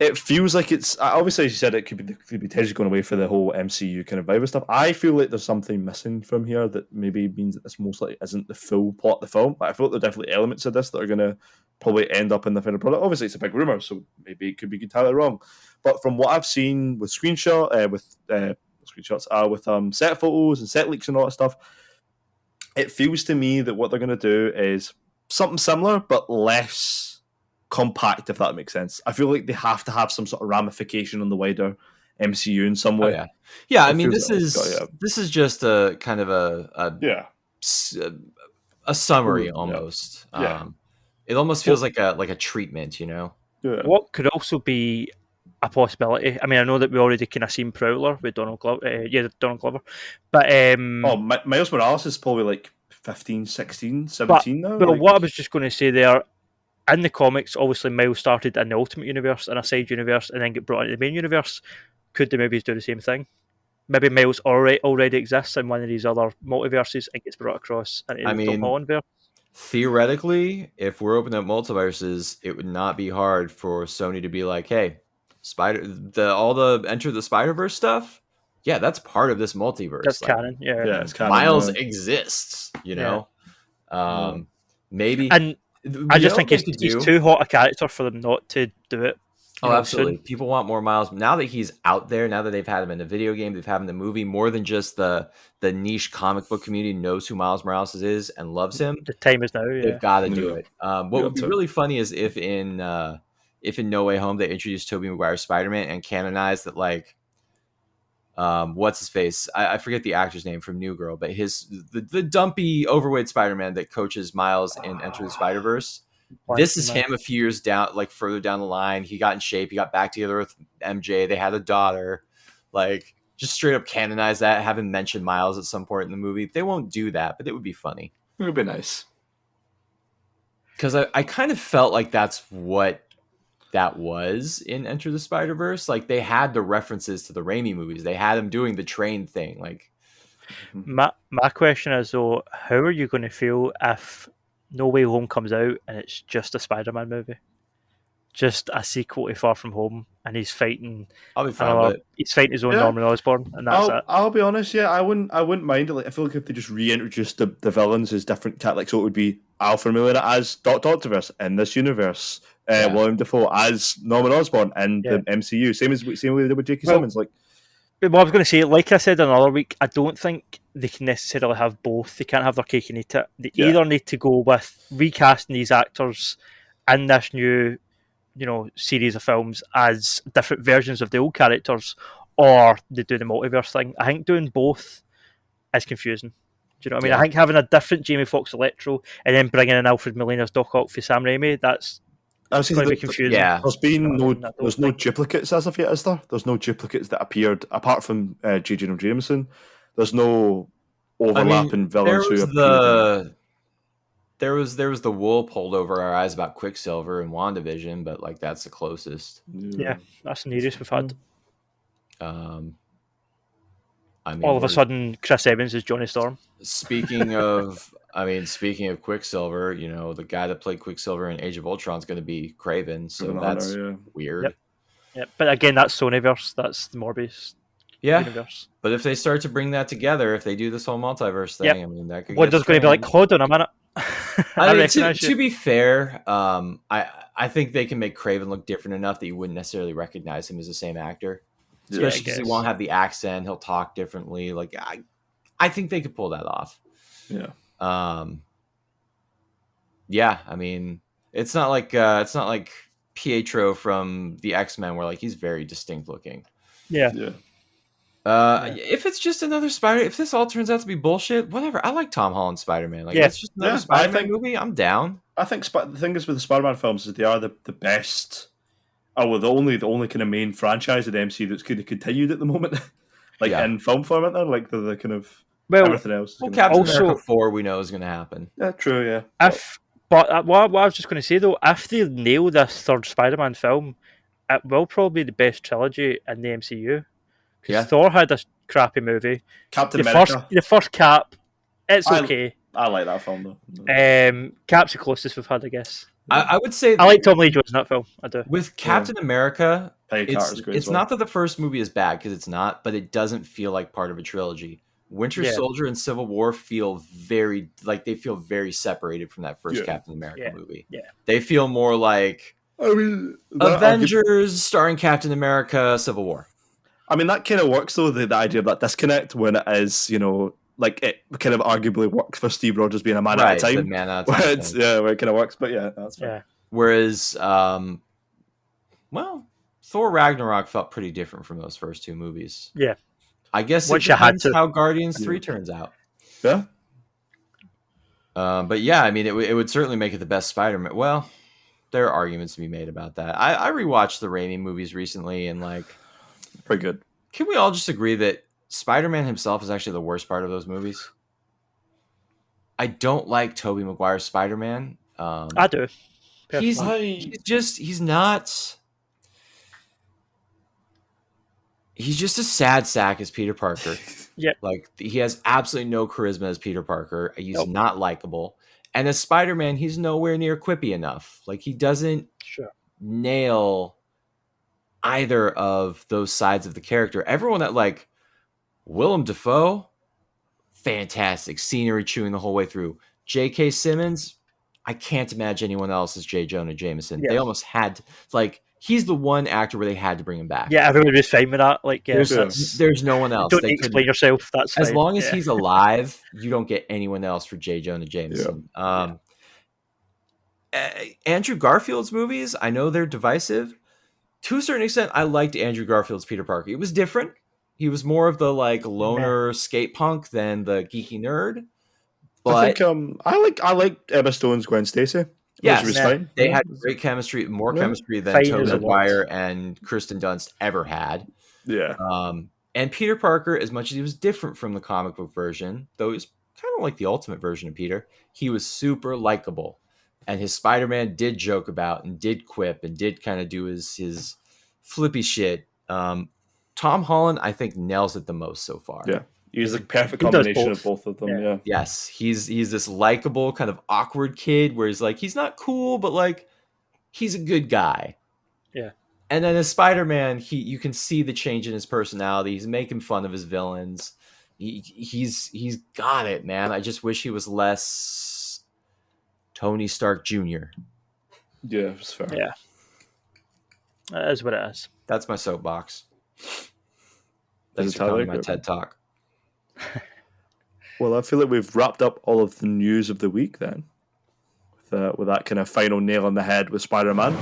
it feels like it's obviously, as you said, it could be potentially going away for the whole MCU kind of vibe and stuff. I feel like there's something missing from here that maybe means that this most likely isn't the full plot of the film. But I feel like there are definitely elements of this that are going to probably end up in the final product. Obviously, it's a big rumor, so maybe it could be entirely wrong. But from what I've seen with set photos and set leaks and all that stuff, it feels to me that what they're going to do is something similar but less compact, if that makes sense. I feel like they have to have some sort of ramification on the wider MCU in some way. Yeah. I mean, this is just a kind of a summary almost. It almost feels like a treatment, you know. Yeah. What could also be a possibility? I mean, I know that we already kind of seen Prowler with Donald Glover. Donald Glover, but Miles Morales is probably like 15, 16, 17 now. But what I was just going to say there. In the comics, obviously, Miles started in the Ultimate Universe, in a side universe, and then get brought into the main universe. Could the movies do the same thing? Maybe Miles already exists in one of these other multiverses and gets brought across into the Tom Holland verse. Theoretically, if we're opening up multiverses, it would not be hard for Sony to be like, hey, all the Enter the Spider-Verse stuff, yeah, that's part of this multiverse. That's canon, yeah. It's canon. Miles exists, you know? Maybe... And I just think he's too hot a character for them not to do it. Absolutely. Soon. People want more Miles. Now that he's out there, now that they've had him in the video game, they've had him in the movie, more than just the niche comic book community knows who Miles Morales is and loves him. The time is now. They've got to do it. What would be really funny is if in No Way Home they introduced Tobey Maguire's Spider-Man and canonized that, like, what's his face? I forget the actor's name from New Girl, but the dumpy, overweight Spider-Man that coaches Miles in Enter the Spider-Verse. This is him a few years down, like further down the line. He got in shape. He got back together with MJ. They had a daughter. Like, just straight up canonize that. Have him mention Miles at some point in the movie. They won't do that, but it would be funny. It would be nice. Because I kind of felt like that's what that was in Enter the Spider-Verse. Like, they had the references to the Raimi movies. They had him doing the train thing. Like, my question is, though, how are you going to feel if No Way Home comes out and it's just a Spider-Man movie? just a sequel to Far From Home, and he's fighting I'll be fine with it. He's fighting his own Yeah. Norman Osborn, and that's it. I'll be honest, yeah, I wouldn't mind it. Like, I feel like if they just reintroduced the villains as different like, so it would be Alfred Molina as Doctorverse in this universe, William Dafoe as Norman Osborn in the MCU, same way they did with J.K. Simmons. Like, well, I was going to say, like I said another week, I don't think they can necessarily have both. They can't have their cake and eat it. They either need to go with recasting these actors in this new, series of films as different versions of the old characters, or they do the multiverse thing. I think doing both is confusing. Do you know what I mean? I think having a different Jamie Foxx Electro and then bringing in Alfred Molina's Doc Ock for Sam Raimi, that's going to be confusing. Yeah. There's no duplicates as of yet, is there? There's no duplicates that appeared apart from J. Jonah Jameson. There's no overlapping villains who appeared. There was the wool pulled over our eyes about Quicksilver and WandaVision, but like that's the closest. Yeah, that's the nearest we've had. I mean, all of a sudden, Chris Evans is Johnny Storm. Speaking of Quicksilver, the guy that played Quicksilver in Age of Ultron is going to be Kraven, so that's weird. Yep. But again, that's Sonyverse. That's the Morbius universe. But if they start to bring that together, if they do this whole multiverse thing, I mean, that could. Wonder's going to be like, hold on a minute. I mean, to be fair, I think they can make Kraven look different enough that you wouldn't necessarily recognize him as the same actor. Especially because he won't have the accent, he'll talk differently. Like I think they could pull that off. Yeah. I mean, it's not like Pietro from the X-Men, where like he's very distinct looking. Yeah. If it's just another if this all turns out to be bullshit, whatever. I like Tom Holland's Spider-Man. Like it's just another Spider-Man movie. I'm down. I think the thing is with the Spider-Man films is they are the best. The only kind of main franchise of the MCU that's kind of continued at the moment, in film form, aren't there? Like the kind of everything else. Well, Captain America 4 we know is going to happen. Yeah, true. Yeah. But what I was just going to say though, if they nail this third Spider-Man film, it will probably be the best trilogy in the MCU. Because Thor had a crappy movie. Captain America. The first Cap, it's okay. I like that film though. Cap's the closest we've had, I guess. I would say I like Tom Lee Jones in that film. I do. With Captain America, it's not that the first movie is bad, because it's not, but it doesn't feel like part of a trilogy. Winter Soldier and Civil War feel very separated from that first Captain America movie. Yeah. They feel more like Avengers starring Captain America, Civil War. I mean, that kind of works though, the idea of that disconnect when it is, like it kind of arguably works for Steve Rogers being a man at a time. Where it kind of works, but that's fine. Yeah. Whereas, Thor Ragnarok felt pretty different from those first two movies. Yeah. I guess it depends how Guardians 3 turns out. Yeah. But yeah, I mean, it would certainly make it the best Spider-Man. Well, there are arguments to be made about that. I rewatched the Raimi movies recently, and like, pretty good. Can we all just agree that Spider-Man himself is actually the worst part of those movies? I don't like Tobey Maguire's Spider-Man. I do. He's just a sad sack as Peter Parker. Yeah. Like, he has absolutely no charisma as Peter Parker. He's not likable. And as Spider-Man, he's nowhere near quippy enough. Like, he doesn't nail either of those sides of the character. Everyone that, like, Willem Dafoe, fantastic. Scenery chewing the whole way through. J.K. Simmons, I can't imagine anyone else as J. Jonah Jameson. Yeah. They almost had to, like, he's the one actor where they had to bring him back. Yeah, everybody was fine with that. Like, there's no one else. Don't explain yourself. That's fine. As long as he's alive, you don't get anyone else for J. Jonah Jameson. Yeah. Andrew Garfield's movies, I know they're divisive. To a certain extent, I liked Andrew Garfield's Peter Parker. It was different. He was more of the like loner skate punk than the geeky nerd. But I think I like Emma Stone's Gwen Stacy. Yes, they had great chemistry, more chemistry than Tobey Maguire and Kirsten Dunst ever had. Yeah. And Peter Parker, as much as he was different from the comic book version, though he was kind of like the ultimate version of Peter, he was super likable. And his Spider-Man did joke about and did quip and did kind of do his flippy shit. Tom Holland, I think, nails it the most so far. Yeah. He's a perfect combination of both of them. Yeah. Yes. He's this likable, kind of awkward kid where he's like, he's not cool, but like, he's a good guy. And then as Spider-Man, you can see the change in his personality. He's making fun of his villains. He's got it, man. I just wish he was less Tony Stark Jr. Yeah, it's fair. Yeah. That is what it is. That's my soapbox. Is Thanks it for coming to Tyler? my TED Talk. Well, I feel like we've wrapped up all of the news of the week then. With that kind of final nail on the head with Spider-Man.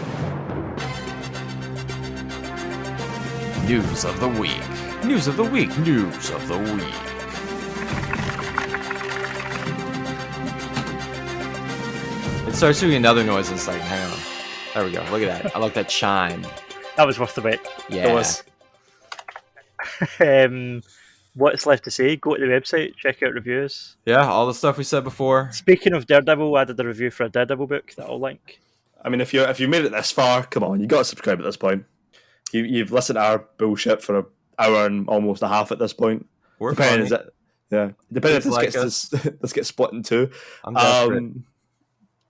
News of the week. News of the week. News of the week. It starts doing another noise and it's like, hang on. There we go. Look at that. I like that chime. That was worth the wait. Yeah. It was. What's left to say? Go to the website, check out reviews. Yeah, all the stuff we said before. Speaking of Daredevil, I did a review for a Daredevil book that I'll link. I mean, if you made it this far, come on, you got to subscribe at this point. You've listened to our bullshit for an hour and almost a half at this point. We're Depending funny. if Please like this gets split in two. I'm desperate.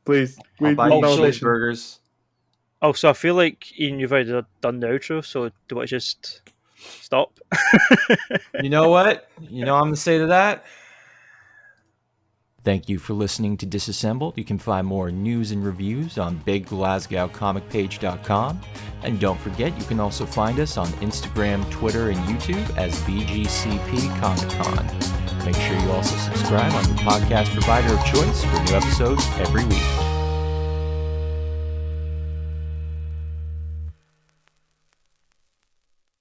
Please, I'll buy you validation. cheeseburgers. Oh, so I feel like Ian, you've already done the outro, so do I just stop? You know what? You know what I'm going to say to that? Thank you for listening to Disassembled. You can find more news and reviews on bigglasgowcomicpage.com. And don't forget, you can also find us on Instagram, Twitter, and YouTube as BGCP Comic Con. Make sure you also subscribe on your podcast provider of choice for new episodes every week.